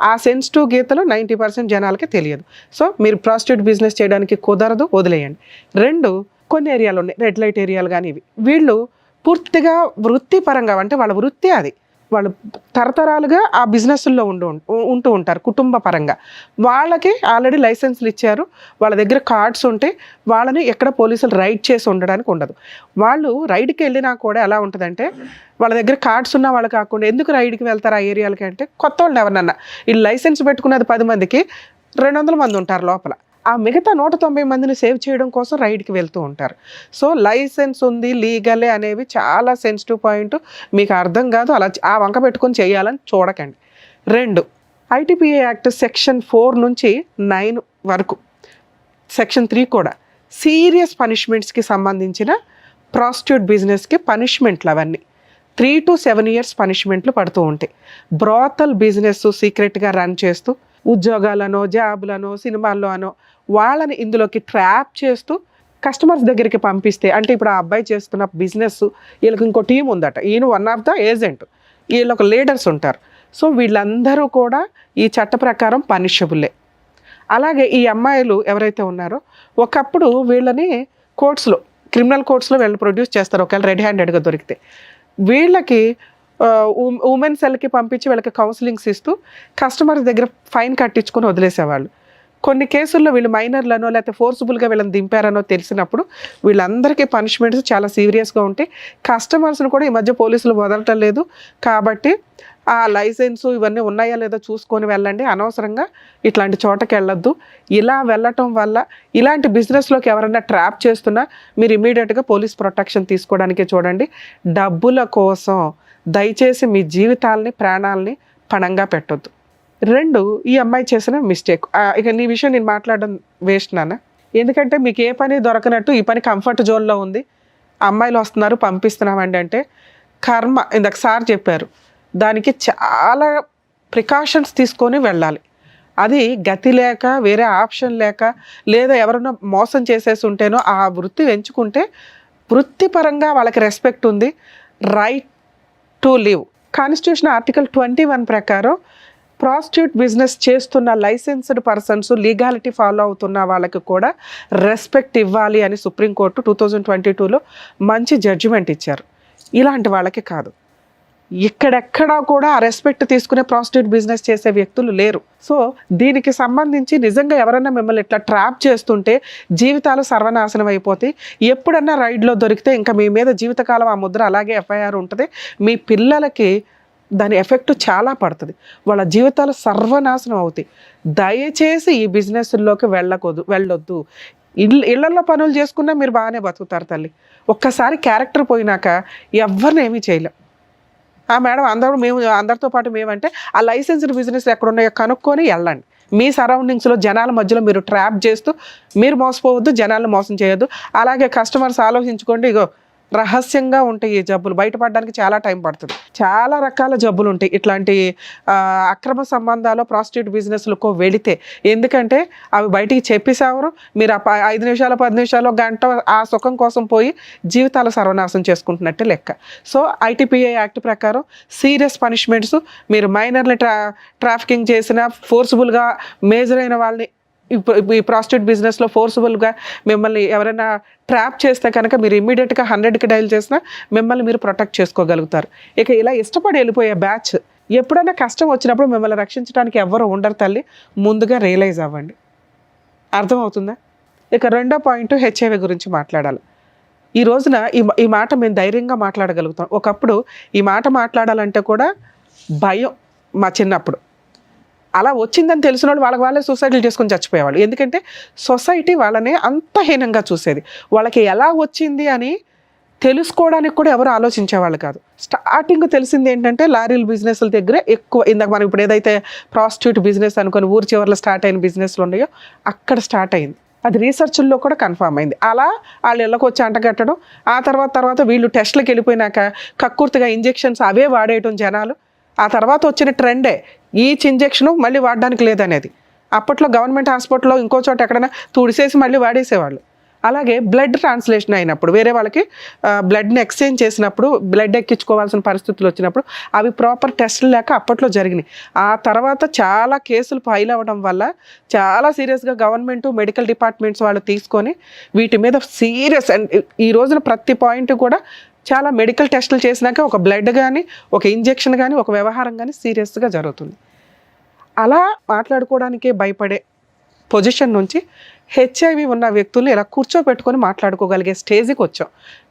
ఆ సెన్సిటివ్ గీతలు 90% జనాలకి తెలియదు. సో మీరు ప్రాస్టిట్యూట్ బిజినెస్ చేయడానికి కుదరదు, వదిలేయండి. 2 కొన్ని ఏరియాలు ఉన్నాయి, రెడ్ లైట్ ఏరియాలు కానీ, వీళ్ళు పూర్తిగా వృత్తిపరంగా, అంటే వాళ్ళ వృత్తి అది, వాళ్ళు తరతరాలుగా ఆ బిజినెస్లో ఉంటూ ఉంటారు కుటుంబ పరంగా. వాళ్ళకి ఆల్రెడీ లైసెన్స్లు ఇచ్చారు, వాళ్ళ దగ్గర కార్డ్స్ ఉంటే వాళ్ళని ఎక్కడ పోలీసులు రైడ్ చేసి ఉండడానికి ఉండదు. వాళ్ళు రైడ్కి వెళ్ళినా కూడా ఎలా ఉంటుందంటే, వాళ్ళ దగ్గర కార్డ్స్ ఉన్న వాళ్ళు కాకుండా ఎందుకు రైడ్కి వెళ్తారు ఆ ఏరియాలకి అంటే, కొత్త వాళ్ళని ఎవరినన్నా, ఈ లైసెన్స్ పెట్టుకున్నది 10 మందికి 200 మంది ఉంటారు లోపల, ఆ మిగతా 190 మందిని సేవ్ చేయడం కోసం రైడ్కి వెళ్తూ ఉంటారు. సో లైసెన్స్ ఉంది, లీగలే అనేవి చాలా సెన్సిటివ్ పాయింట్, మీకు అర్థం కాదు, అలా ఆ వంక పెట్టుకొని చేయాలని చూడకండి. 2 ఐటీపీఏ యాక్ట్ సెక్షన్ 4 నుంచి 9 వరకు, సెక్షన్ 3 కూడా సీరియస్ పనిష్మెంట్స్కి సంబంధించిన ప్రాస్టిట్యూట్ బిజినెస్కి పనిష్మెంట్లు అవన్నీ 3 to 7 years పనిష్మెంట్లు పడుతూ ఉంటాయి. బ్రోతల్ బిజినెస్ సీక్రెట్గా రన్ చేస్తూ ఉద్యోగాలనో, జాబులనో, సినిమాల్లో అనో వాళ్ళని ఇందులోకి ట్రాప్ చేస్తూ కస్టమర్స్ దగ్గరికి పంపిస్తే, అంటే ఇప్పుడు ఆ అబ్బాయి చేస్తున్న బిజినెస్, వీళ్ళకి ఇంకో టీం ఉందట, ఈయన వన్ ఆఫ్ ద ఏజెంట్, వీళ్ళొక లీడర్స్ ఉంటారు. సో వీళ్ళందరూ కూడా ఈ చట్ట ప్రకారం పనిషబుల్లే. అలాగే ఈ అమ్మాయిలు ఎవరైతే ఉన్నారో, ఒకప్పుడు వీళ్ళని కోర్ట్స్లో, క్రిమినల్ కోర్ట్స్లో వీళ్ళని ప్రొడ్యూస్ చేస్తారు ఒకవేళ రెడ్ హ్యాండెడ్గా దొరికితే. వీళ్ళకి ఉమెన్ సెల్కి పంపించి వీళ్ళకి కౌన్సిలింగ్స్ ఇస్తూ కస్టమర్స్ దగ్గర ఫైన్ కట్టించుకొని వదిలేసేవాళ్ళు. కొన్ని కేసుల్లో వీళ్ళు మైనర్లనో లేకపోతే ఫోర్సిబుల్గా వీళ్ళని దింపారనో తెలిసినప్పుడు వీళ్ళందరికీ పనిష్మెంట్స్ చాలా సీరియస్గా ఉంటాయి. కస్టమర్స్ని కూడా ఈ మధ్య పోలీసులు వదలటం లేదు కాబట్టి ఆ లైసెన్సు ఇవన్నీ ఉన్నాయా లేదో చూసుకొని వెళ్ళండి, అనవసరంగా ఇట్లాంటి చోటకి వెళ్ళొద్దు. ఇలా వెళ్ళటం వల్ల ఇలాంటి బిజినెస్లోకి ఎవరైనా ట్రాప్ చేస్తున్నా మీరు ఇమీడియట్గా పోలీస్ ప్రొటెక్షన్ తీసుకోవడానికే చూడండి. డబ్బుల కోసం దయచేసి మీ జీవితాలని, ప్రాణాలని పణంగా పెట్టొద్దు. 2 ఈ అమ్మాయి చేసిన మిస్టేక్. ఇక నీ విషయం నేను మాట్లాడడం వేస్ట్ నాన్న, ఎందుకంటే మీకు ఏ పని దొరకనట్టు ఈ పని కంఫర్ట్ జోన్లో ఉంది, అమ్మాయిలు వస్తున్నారు పంపిస్తున్నామండి అంటే కర్మ. ఇందాక సార్ చెప్పారు, దానికి చాలా ప్రికాషన్స్ తీసుకొని వెళ్ళాలి. అది గతి లేక, వేరే ఆప్షన్ లేక, లేదా ఎవరైనా మోసం చేసేసి ఉంటేనో ఆ వృత్తి ఎంచుకుంటే వృత్తిపరంగా వాళ్ళకి రెస్పెక్ట్ ఉంది, right to live. Constitution article 21 ప్రకారం ప్రాస్టిట్యూట్ బిజినెస్ చేస్తున్న లైసెన్స్డ్ పర్సన్స్, లీగాలిటీ ఫాలో అవుతున్న వాళ్ళకి కూడా రెస్పెక్ట్ ఇవ్వాలి అని సుప్రీంకోర్టు 2022లో మంచి జడ్జిమెంట్ ఇచ్చారు. ఇలాంటి వాళ్ళకి కాదు, ఇక్కడెక్కడా కూడా ఆ రెస్పెక్ట్ తీసుకునే ప్రాస్టిట్యూట్ బిజినెస్ చేసే వ్యక్తులు లేరు. సో దీనికి సంబంధించి నిజంగా ఎవరైనా మిమ్మల్ని ఇట్లా ట్రాప్ చేస్తుంటే జీవితాలు సర్వనాశనం అయిపోతాయి. ఎప్పుడన్నా రైడ్లో దొరికితే ఇంకా మీ మీద జీవితకాలం ఆ ముద్ర అలాగే ఎఫ్ఐఆర్ ఉంటుంది. మీ పిల్లలకి దాని ఎఫెక్ట్ చాలా పడుతుంది, వాళ్ళ జీవితాలు సర్వనాశనం అవుతాయి. దయచేసి ఈ బిజినెస్లోకి వెళ్ళొద్దు. ఇళ్లలో పనులు చేసుకున్నా మీరు బాగానే బతుకుతారు తల్లి. ఒక్కసారి క్యారెక్టర్ పోయినాక ఎవరిని ఏమీ చేయలేం. మేడం అందరితో పాటు మేమంటే ఆ లైసెన్స్డ్ బిజినెస్ ఎక్కడున్నాయో కనుక్కొని వెళ్ళండి. మీ సరౌండింగ్స్లో జనాల మధ్యలో మీరు ట్రాప్ చేస్తూ మీరు మోసపోవద్దు, జనాలను మోసం చేయొద్దు. అలాగే కస్టమర్స్ ఆలోచించుకోండి, ఇగో రహస్యంగా ఉంటాయి ఈ జబ్బులు, బయటపడడానికి చాలా టైం పడుతుంది. చాలా రకాల జబ్బులు ఉంటాయి ఇట్లాంటి అక్రమ సంబంధాలు ప్రాస్టిట్యూట్ బిజినెస్లకు వెళితే. ఎందుకంటే అవి బయటికి చెప్పేసేవారు, మీరు 5 నిమిషాలు 10 నిమిషాలు గంట ఆ సుఖం కోసం పోయి జీవితాలు సర్వనాశనం చేసుకుంటున్నట్టే లెక్క. సో ఐటీపీఏ యాక్ట్ ప్రకారం సీరియస్ పనిష్మెంట్స్, మీరు మైనర్ని ట్రాఫికింగ్ చేసిన, ఫోర్స్ఫుల్గా మేజర్ అయిన వాళ్ళని ఈ ప్రాస్టిట్యూట్ బిజినెస్లో ఫోర్స్ఫుల్గా మిమ్మల్ని ఎవరైనా ట్రాప్ చేస్తే కనుక మీరు ఇమ్మీడియట్గా 100కి డైల్ చేసినా మిమ్మల్ని మీరు ప్రొటెక్ట్ చేసుకోగలుగుతారు. ఇక ఇలా ఇష్టపడి వెళ్ళిపోయే బ్యాచ్, ఎప్పుడైనా కష్టం వచ్చినప్పుడు మిమ్మల్ని రక్షించడానికి ఎవరు ఉండరు తల్లి, ముందుగా రియలైజ్ అవ్వండి. అర్థమవుతుందా? ఇక 2వ పాయింట్ హెచ్ఐవి గురించి మాట్లాడాలి. ఈ రోజున ఈ మాట మేము ధైర్యంగా మాట్లాడగలుగుతాం. ఒకప్పుడు ఈ మాట మాట్లాడాలంటే కూడా భయం. మా చిన్నప్పుడు అలా వచ్చిందని తెలిసిన వాళ్ళు వాళ్ళే సూసైడ్లు చేసుకొని చచ్చిపోయేవాళ్ళు. ఎందుకంటే సొసైటీ వాళ్ళని అంత హీనంగా చూసేది. వాళ్ళకి ఎలా వచ్చింది అని తెలుసుకోవడానికి కూడా ఎవరు ఆలోచించేవాళ్ళు కాదు. స్టార్టింగ్ తెలిసింది ఏంటంటే లారీల బిజినెస్ల దగ్గరే ఎక్కువ. ఇందాక మనం ఇప్పుడు ఏదైతే ప్రాస్టిట్యూట్ బిజినెస్ అనుకుని ఊరి చివరిలో స్టార్ట్ అయిన బిజినెస్లు ఉన్నాయో అక్కడ స్టార్ట్ అయింది. అది రీసెర్చ్ల్లో కూడా కన్ఫర్మ్ అయింది. అలా వాళ్ళు ఇళ్ళకి వచ్చి అంటగట్టడం, ఆ తర్వాత వీళ్ళు టెస్ట్లకు వెళ్ళిపోయినాక కక్కుర్తిగా ఇంజెక్షన్స్ అవే వాడేయటం జనాలు. ఆ తర్వాత వచ్చిన ట్రెండే ఈచ్ ఇంజెక్షను మళ్ళీ వాడడానికి లేదనేది. అప్పట్లో గవర్నమెంట్ హాస్పిటల్లో ఇంకో చోట ఎక్కడైనా తుడిసేసి మళ్ళీ వాడేసేవాళ్ళు. అలాగే బ్లడ్ ట్రాన్స్లేషన్ అయినప్పుడు వేరే వాళ్ళకి బ్లడ్ని ఎక్స్చేంజ్ చేసినప్పుడు బ్లడ్ ఎక్కించుకోవాల్సిన పరిస్థితులు వచ్చినప్పుడు అవి ప్రాపర్ టెస్టులు లేక అప్పట్లో జరిగినాయి. ఆ తర్వాత చాలా కేసులు ఫైల్ అవ్వడం వల్ల చాలా సీరియస్గా గవర్నమెంట్ మెడికల్ డిపార్ట్మెంట్స్ వాళ్ళు తీసుకొని వీటి మీద సీరియస్ అండ్ ఈ రోజున ప్రతి పాయింట్ కూడా చాలా మెడికల్ టెస్టులు చేసినాక ఒక బ్లడ్ కానీ ఒక ఇంజెక్షన్ కానీ ఒక వ్యవహారం కానీ సీరియస్గా జరుగుతుంది. అలా మాట్లాడుకోవడానికే భయపడే పొజిషన్ నుంచి హెచ్ఐవి ఉన్న వ్యక్తుల్ని ఇలా కూర్చోబెట్టుకొని మాట్లాడుకోగలిగే స్టేజ్కి వచ్చాం.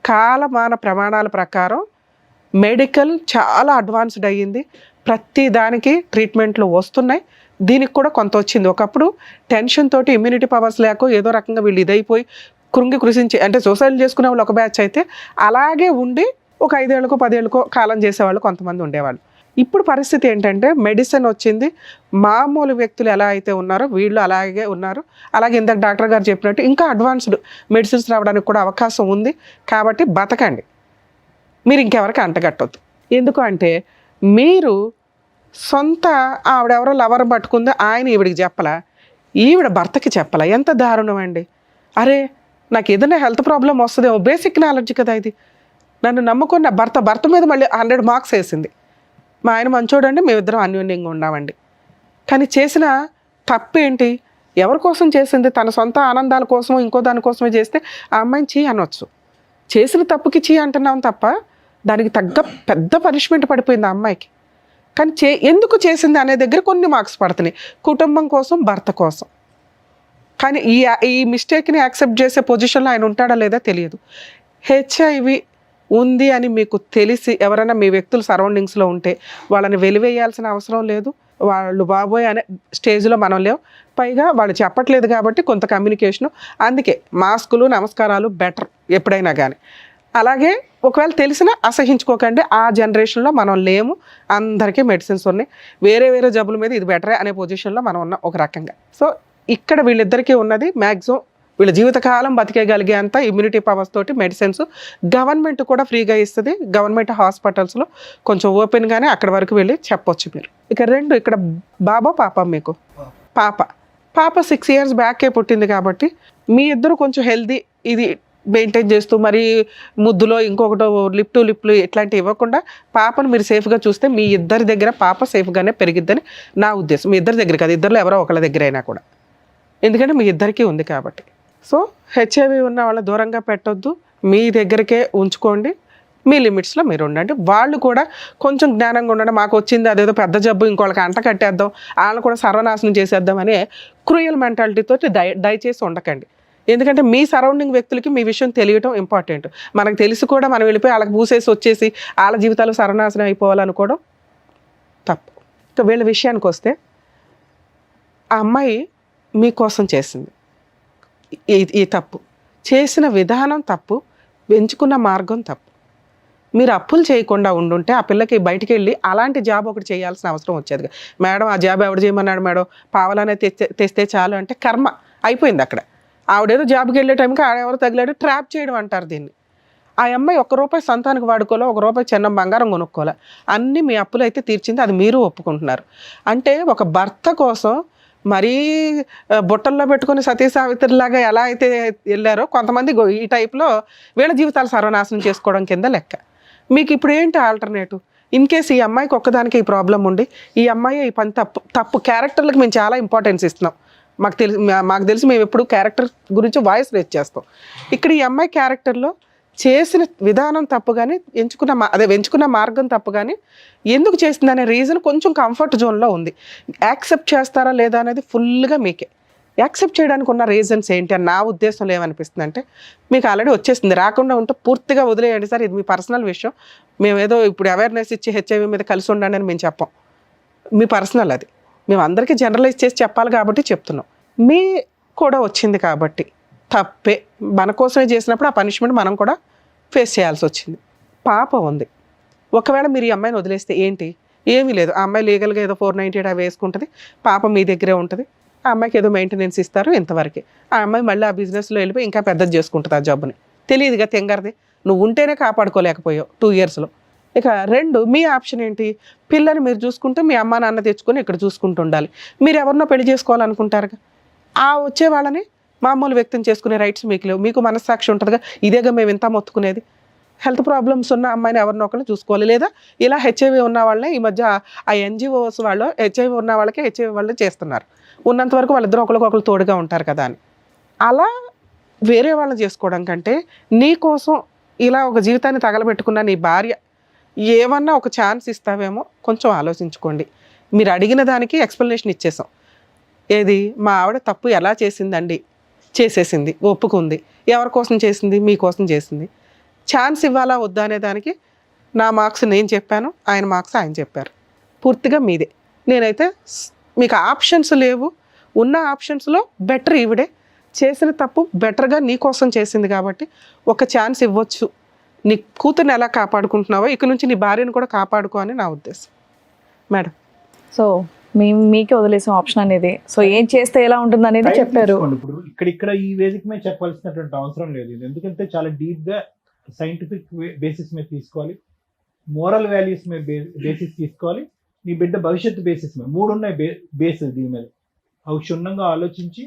కాలమాన ప్రమాణాల ప్రకారం మెడికల్ చాలా అడ్వాన్స్డ్ అయ్యింది. ప్రతి దానికి ట్రీట్మెంట్లు వస్తున్నాయి. దీనికి కూడా కొంత వచ్చింది. ఒకప్పుడు టెన్షన్ తోటి ఇమ్యూనిటీ పవర్స్ లేక ఏదో రకంగా వీళ్ళు ఇదైపోయి కృషించి అంటే సూసైడ్ చేసుకునే వాళ్ళు ఒక బ్యాచ్ అయితే అలాగే ఉండి ఒక 5 ఏళ్ళకో 10 ఏళ్ళకో కాలం చేసేవాళ్ళు కొంతమంది ఉండేవాళ్ళు. ఇప్పుడు పరిస్థితి ఏంటంటే మెడిసిన్ వచ్చింది. మామూలు వ్యక్తులు ఎలా అయితే ఉన్నారో వీళ్ళు అలాగే ఉన్నారు. అలాగే ఇందాక డాక్టర్ గారు చెప్పినట్టు ఇంకా అడ్వాన్స్డ్ మెడిసిన్స్ రావడానికి కూడా అవకాశం ఉంది. కాబట్టి బతకండి, మీరు ఇంకెవరికి అంటగట్టొద్దు. ఎందుకు అంటే మీరు సొంత ఆవిడెవరో లవర్ పట్టుకుందో ఆయన ఈవిడికి చెప్పలా, ఈవిడ భర్తకి చెప్పలా. ఎంత దారుణం అండి. అరే నాకు ఏదైనా హెల్త్ ప్రాబ్లం వస్తుందేమో, బేసిక్ నాలెడ్జ్ కదా ఇది. నన్ను నమ్ముకున్న భర్త మీద మళ్ళీ 100 మార్క్స్ వేసింది. మా ఆయన మంచోడండి, మేమిద్దరం అన్యోన్యంగా ఉన్నామండి. కానీ చేసిన తప్పు ఏంటి? ఎవరి కోసం చేసింది? తన సొంత ఆనందాల కోసం ఇంకో దానికోసమే చేస్తే ఆ అమ్మాయిని చీ అనొచ్చు. చేసిన తప్పుకి చీ అంటున్నాం తప్ప దానికి తగ్గ పెద్ద పనిష్మెంట్ పడిపోయింది ఆ అమ్మాయికి. కానీ ఎందుకు చేసింది అనే దగ్గర కొన్ని మార్క్స్ పడుతున్నాయి, కుటుంబం కోసం, భర్త కోసం. కానీ ఈ మిస్టేక్ని యాక్సెప్ట్ చేసే పొజిషన్లో ఆయన ఉంటాడా లేదా తెలియదు. హెచ్ఐవి ఉంది అని మీకు తెలిసి ఎవరైనా మీ వ్యక్తులు సరౌండింగ్స్లో ఉంటే వాళ్ళని వెలివేయాల్సిన అవసరం లేదు. వాళ్ళు బాబోయ్ అనే స్టేజ్లో మనం లేవు. పైగా వాళ్ళు చెప్పట్లేదు కాబట్టి కొంత కమ్యూనికేషను. అందుకే మాస్కులు, నమస్కారాలు బెటర్ ఎప్పుడైనా కానీ. అలాగే ఒకవేళ తెలిసినా అసహించుకోకండి. ఆ జనరేషన్లో మనం లేము. అందరికీ మెడిసిన్స్ ఉన్నాయి. వేరే జబ్బుల మీద ఇది బెటరే అనే పొజిషన్లో మనం ఉన్నాం ఒక రకంగా. సో ఇక్కడ వీళ్ళిద్దరికీ ఉన్నది మ్యాక్సిమం వీళ్ళ జీవితకాలం బతికేయగలిగే అంత ఇమ్యూనిటీ పవర్స్ తోటి మెడిసిన్స్ గవర్నమెంట్ కూడా ఫ్రీగా ఇస్తుంది. గవర్నమెంట్ హాస్పిటల్స్లో కొంచెం ఓపెన్గానే అక్కడి వరకు వెళ్ళి చెప్పొచ్చు మీరు. ఇక్కడ బాబా పాప మీకు పాప 6 years బ్యాకే పుట్టింది కాబట్టి మీ ఇద్దరు కొంచెం హెల్దీ ఇది మెయింటైన్ చేస్తూ మరి ముద్దులో ఇంకొకటో లిప్లు ఇట్లాంటివి ఇవ్వకుండా పాపను మీరు సేఫ్గా చూస్తే మీ ఇద్దరి దగ్గర పాప సేఫ్గానే పెరిగిద్దని నా ఉద్దేశం. మీ ఇద్దరి దగ్గర కాదు, ఇద్దరిలో ఎవరో ఒకళ్ళ దగ్గర అయినా కూడా, ఎందుకంటే మీ ఇద్దరికీ ఉంది కాబట్టి. సో హెచ్ఐవి ఉన్న వాళ్ళ దూరంగా పెట్టొద్దు, మీ దగ్గరికే ఉంచుకోండి. మీ లిమిట్స్లో మీరు ఉండండి. వాళ్ళు కూడా కొంచెం జ్ఞానంగా ఉండండి. మాకు వచ్చింది అదేదో పెద్ద జబ్బు ఇంకోళ్ళకి అంట కట్టేద్దాం, వాళ్ళని కూడా సర్వనాశనం చేసేద్దాం అనే క్రూయల్ మెంటాలిటీతో దయచేసి ఉండకండి. ఎందుకంటే మీ సరౌండింగ్ వ్యక్తులకి మీ విషయం తెలియటం ఇంపార్టెంట్. మనకు తెలిసి కూడా మనం వెళ్ళిపోయి వాళ్ళకి పూసేసి వచ్చేసి వాళ్ళ జీవితాలు సర్వనాశనం అయిపోవాలనుకోవడం తప్పు. ఇంకా వీళ్ళ విషయానికి వస్తే ఆ అమ్మాయి మీకోసం చేసింది ఈ తప్పు. చేసిన విధానం తప్పు, ఎంచుకున్న మార్గం తప్పు. మీరు అప్పులు చేయకుండా ఉండుంటే ఆ పిల్లకి బయటికి వెళ్ళి అలాంటి జాబ్ ఒకటి చేయాల్సిన అవసరం వచ్చేది. మేడం ఆ జాబ్ ఎవడు చేయమన్నాడు మేడం, పావలానే తెస్తే చాలు అంటే కర్మ అయిపోయింది అక్కడ. ఆవిడేదో జాబ్కి వెళ్ళే టైంకి ఆడెవరు తగిలాడు, ట్రాప్ చేయడం అంటారు దీన్ని. ఆ అమ్మాయి ₹1 సంతానికి వాడుకోలే, ₹1 చిన్న బంగారం కొనుక్కోలే, అన్నీ మీ అప్పులు అయితే తీర్చింది. అది మీరు ఒప్పుకుంటున్నారు. అంటే ఒక భర్త కోసం మరీ బుట్టల్లో పెట్టుకుని సతీ సావిత్రిలాగా ఎలా అయితే వెళ్ళారో కొంతమంది ఈ టైప్లో వీళ్ళ జీవితాలు సర్వనాశనం చేసుకోవడం కింద లెక్క. మీకు ఇప్పుడు ఏంటి ఆల్టర్నేటివ్? ఇన్ కేస్ ఈ అమ్మాయికి ఒక్కదానికి ఈ ప్రాబ్లం ఉండి ఈ అమ్మాయి ఈ పని తప్పు క్యారెక్టర్లకు మేము చాలా ఇంపార్టెన్స్ ఇస్తున్నాం. మాకు తెలిసి మేము ఎప్పుడు క్యారెక్టర్ గురించి వాయిస్ రేజ్ చేస్తాం. ఇక్కడ ఈ అమ్మాయి క్యారెక్టర్లో చేసిన విధానం తప్పు కానీ ఎంచుకున్న మార్గం తప్పు కానీ ఎందుకు చేసిందనే రీజన్ కొంచెం కంఫర్ట్ జోన్లో ఉంది. యాక్సెప్ట్ చేస్తారా లేదా అనేది ఫుల్గా మీకే. యాక్సెప్ట్ చేయడానికి ఉన్న రీజన్స్ ఏంటి అని నా ఉద్దేశంలో ఏమనిపిస్తుంది అంటే, మీకు ఆల్రెడీ వచ్చేసింది, రాకుండా ఉంటే పూర్తిగా వదిలేయండి సార్, ఇది మీ పర్సనల్ విషయం, మేమేదో ఇప్పుడు అవేర్నెస్ ఇచ్చి హెచ్ఐవి మీద కలిసి ఉండండి అని మేము చెప్పాం. మీ పర్సనల్ అది, మేము అందరికీ జనరలైజ్ చేసి చెప్పాలి కాబట్టి చెప్తున్నాం. మీ కూడా వచ్చింది కాబట్టి తప్పే, మన కోసమే చేసినప్పుడు ఆ పనిష్మెంట్ మనం కూడా ఫేస్ చేయాల్సి వచ్చింది. పాప ఉంది. ఒకవేళ మీరు ఈ అమ్మాయిని వదిలేస్తే ఏంటి? ఏమీ లేదు. ఆ అమ్మాయి లీగల్గా ఏదో 498 అవి వేసుకుంటుంది, పాప మీ దగ్గరే ఉంటుంది, ఆ అమ్మాయికి ఏదో మెయింటెనెన్స్ ఇస్తారు, ఇంతవరకే. ఆ అమ్మాయి మళ్ళీ ఆ బిజినెస్లో వెళ్ళిపోయి ఇంకా పెద్దది చేసుకుంటుంది ఆ జాబ్ని. తెలియదుగా తెంగరది. నువ్వు ఉంటేనే కాపాడుకోలేకపోయావు 2 yearsలో. ఇక 2, మీ ఆప్షన్ ఏంటి? పిల్లని మీరు చూసుకుంటే మీ అమ్మ నాన్న తెచ్చుకొని ఇక్కడ చూసుకుంటూ ఉండాలి. మీరు ఎవరినో పెళ్లి చేసుకోవాలనుకుంటారుగా, ఆ వచ్చే వాళ్ళని మామూలు వ్యక్తం చేసుకునే రైట్స్ మీకు లేవు. మీకు మనస్సాక్షి ఉంటుందిగా, ఇదేగా మేము ఇంత మొత్తుకునేది. హెల్త్ ప్రాబ్లమ్స్ ఉన్న అమ్మాయిని ఎవరినో ఒకళ్ళు చూసుకోవాలి. లేదా ఇలా హెచ్ఐవి ఉన్న వాళ్ళని ఈ మధ్య ఆ ఎన్జిఓస్ వాళ్ళు హెచ్ఐవి ఉన్న వాళ్ళకి హెచ్ఐవి వాళ్ళు చేస్తున్నారు. ఉన్నంత వరకు వాళ్ళిద్దరూ ఒకరికొకరు తోడుగా ఉంటారు కదా అని. అలా వేరే వాళ్ళని చేసుకోవడం కంటే నీ కోసం ఇలా ఒక జీవితాన్ని తగలబెట్టుకున్న నీ భార్య ఏమన్నా ఒక ఛాన్స్ ఇస్తావేమో కొంచెం ఆలోచించుకోండి. మీరు అడిగిన దానికి ఎక్స్ప్లెనేషన్ ఇచ్చేసాం. ఏది, మా ఆవిడ తప్పు ఎలా చేసిందండి? చేసేసింది, ఒప్పుకుంది. ఎవరి కోసం చేసింది? మీకోసం చేసింది. ఛాన్స్ ఇవ్వాలా వద్దా అనే దానికి నా మార్క్స్ నేను చెప్పాను, ఆయన మార్క్స్ ఆయన చెప్పారు. పూర్తిగా మీదే. నేనైతే మీకు ఆప్షన్స్ లేవు. ఉన్న ఆప్షన్స్లో బెటర్ ఈవిడే. చేసిన తప్పు బెటర్గా నీ కోసం చేసింది కాబట్టి ఒక ఛాన్స్ ఇవ్వచ్చు. నీ కూతుర్ని ఎలా కాపాడుకుంటున్నావో ఇక నుంచి నీ భార్యను కూడా కాపాడుకో అని నా ఉద్దేశం మేడం. సో మీకే వదిలేసాం ఆప్షన్ అనేది. సో ఏం చేస్తే ఎలా ఉంటుంది అనేది చెప్పారు. ఇప్పుడు ఇక్కడ ఈ వేదిక మీద చెప్పాల్సినటువంటి అవసరం లేదు. ఎందుకంటే చాలా డీప్ గా సైంటిఫిక్ బేసిస్ మీద తీసుకోవాలి, మోరల్ వాల్యూస్ మీద బేసిస్ తీసుకోవాలి, నీ బిడ్డ భవిష్యత్తు బేసిస్ మీద 3 ఉన్నాయి బేస్. దీని మీద అవి క్షుణ్ణంగా ఆలోచించి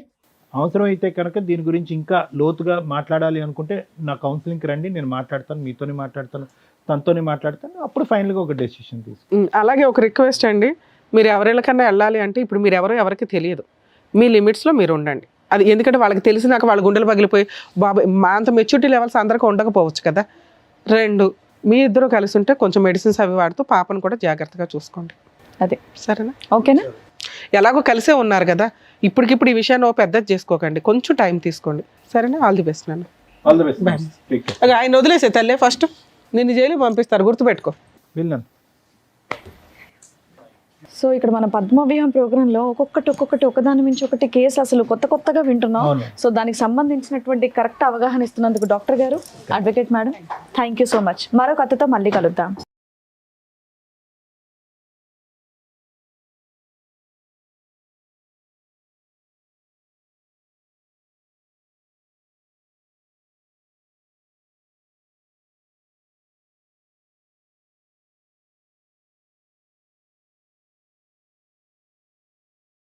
అవసరమైతే కనుక దీని గురించి ఇంకా లోతుగా మాట్లాడాలి అనుకుంటే నా కౌన్సిలింగ్కి రండి, నేను మాట్లాడతాను, మీతోనే మాట్లాడతాను, తనతోనే మాట్లాడతాను. అప్పుడు ఫైనల్గా ఒక డెసిషన్ తీసుకుంటాను. అలాగే ఒక రిక్వెస్ట్ అండి, మీరు ఎవరికన్నా వెళ్ళాలి అంటే ఇప్పుడు మీరు ఎవరికి తెలియదు, మీ లిమిట్స్లో మీరు ఉండండి. అది ఎందుకంటే వాళ్ళకి తెలిసినాక వాళ్ళ గుండెలు పగిలిపోయి బాబా మా అంత మెచ్యూరిటీ లెవెల్స్ అందరికీ ఉండకపోవచ్చు కదా. 2, మీ ఇద్దరు కలిసి ఉంటే కొంచెం మెడిసిన్స్ అవి వాడుతూ పాపను కూడా జాగ్రత్తగా చూసుకోండి. అదే సరేనా? ఓకేనా? ఎలాగో కలిసే ఉన్నారు కదా, ఇప్పటికిప్పుడు ఈ విషయాన్ని పెద్దది చేసుకోకండి, కొంచెం టైం తీసుకోండి. సరేనా? ఆల్ ది బెస్ట్ నాన్న. All the best. ఆయన వదిలేసే తల్లే, ఫస్ట్ నిన్ను జైలు పంపిస్తారు, గుర్తుపెట్టుకో. వెళ్ళాను. సో ఇక్కడ మన పద్మవ్యూహం ప్రోగ్రాంలో ఒక్కొక్కటి ఒకదాని మించి ఒకటి కేసు అసలు కొత్తగా వింటున్నాం. సో దానికి సంబంధించినటువంటి కరెక్ట్ అవగాహన ఇస్తున్నందుకు డాక్టర్ గారు, advocate madam, thank you so much. మరో కథతో మళ్ళీ కలుద్దాం.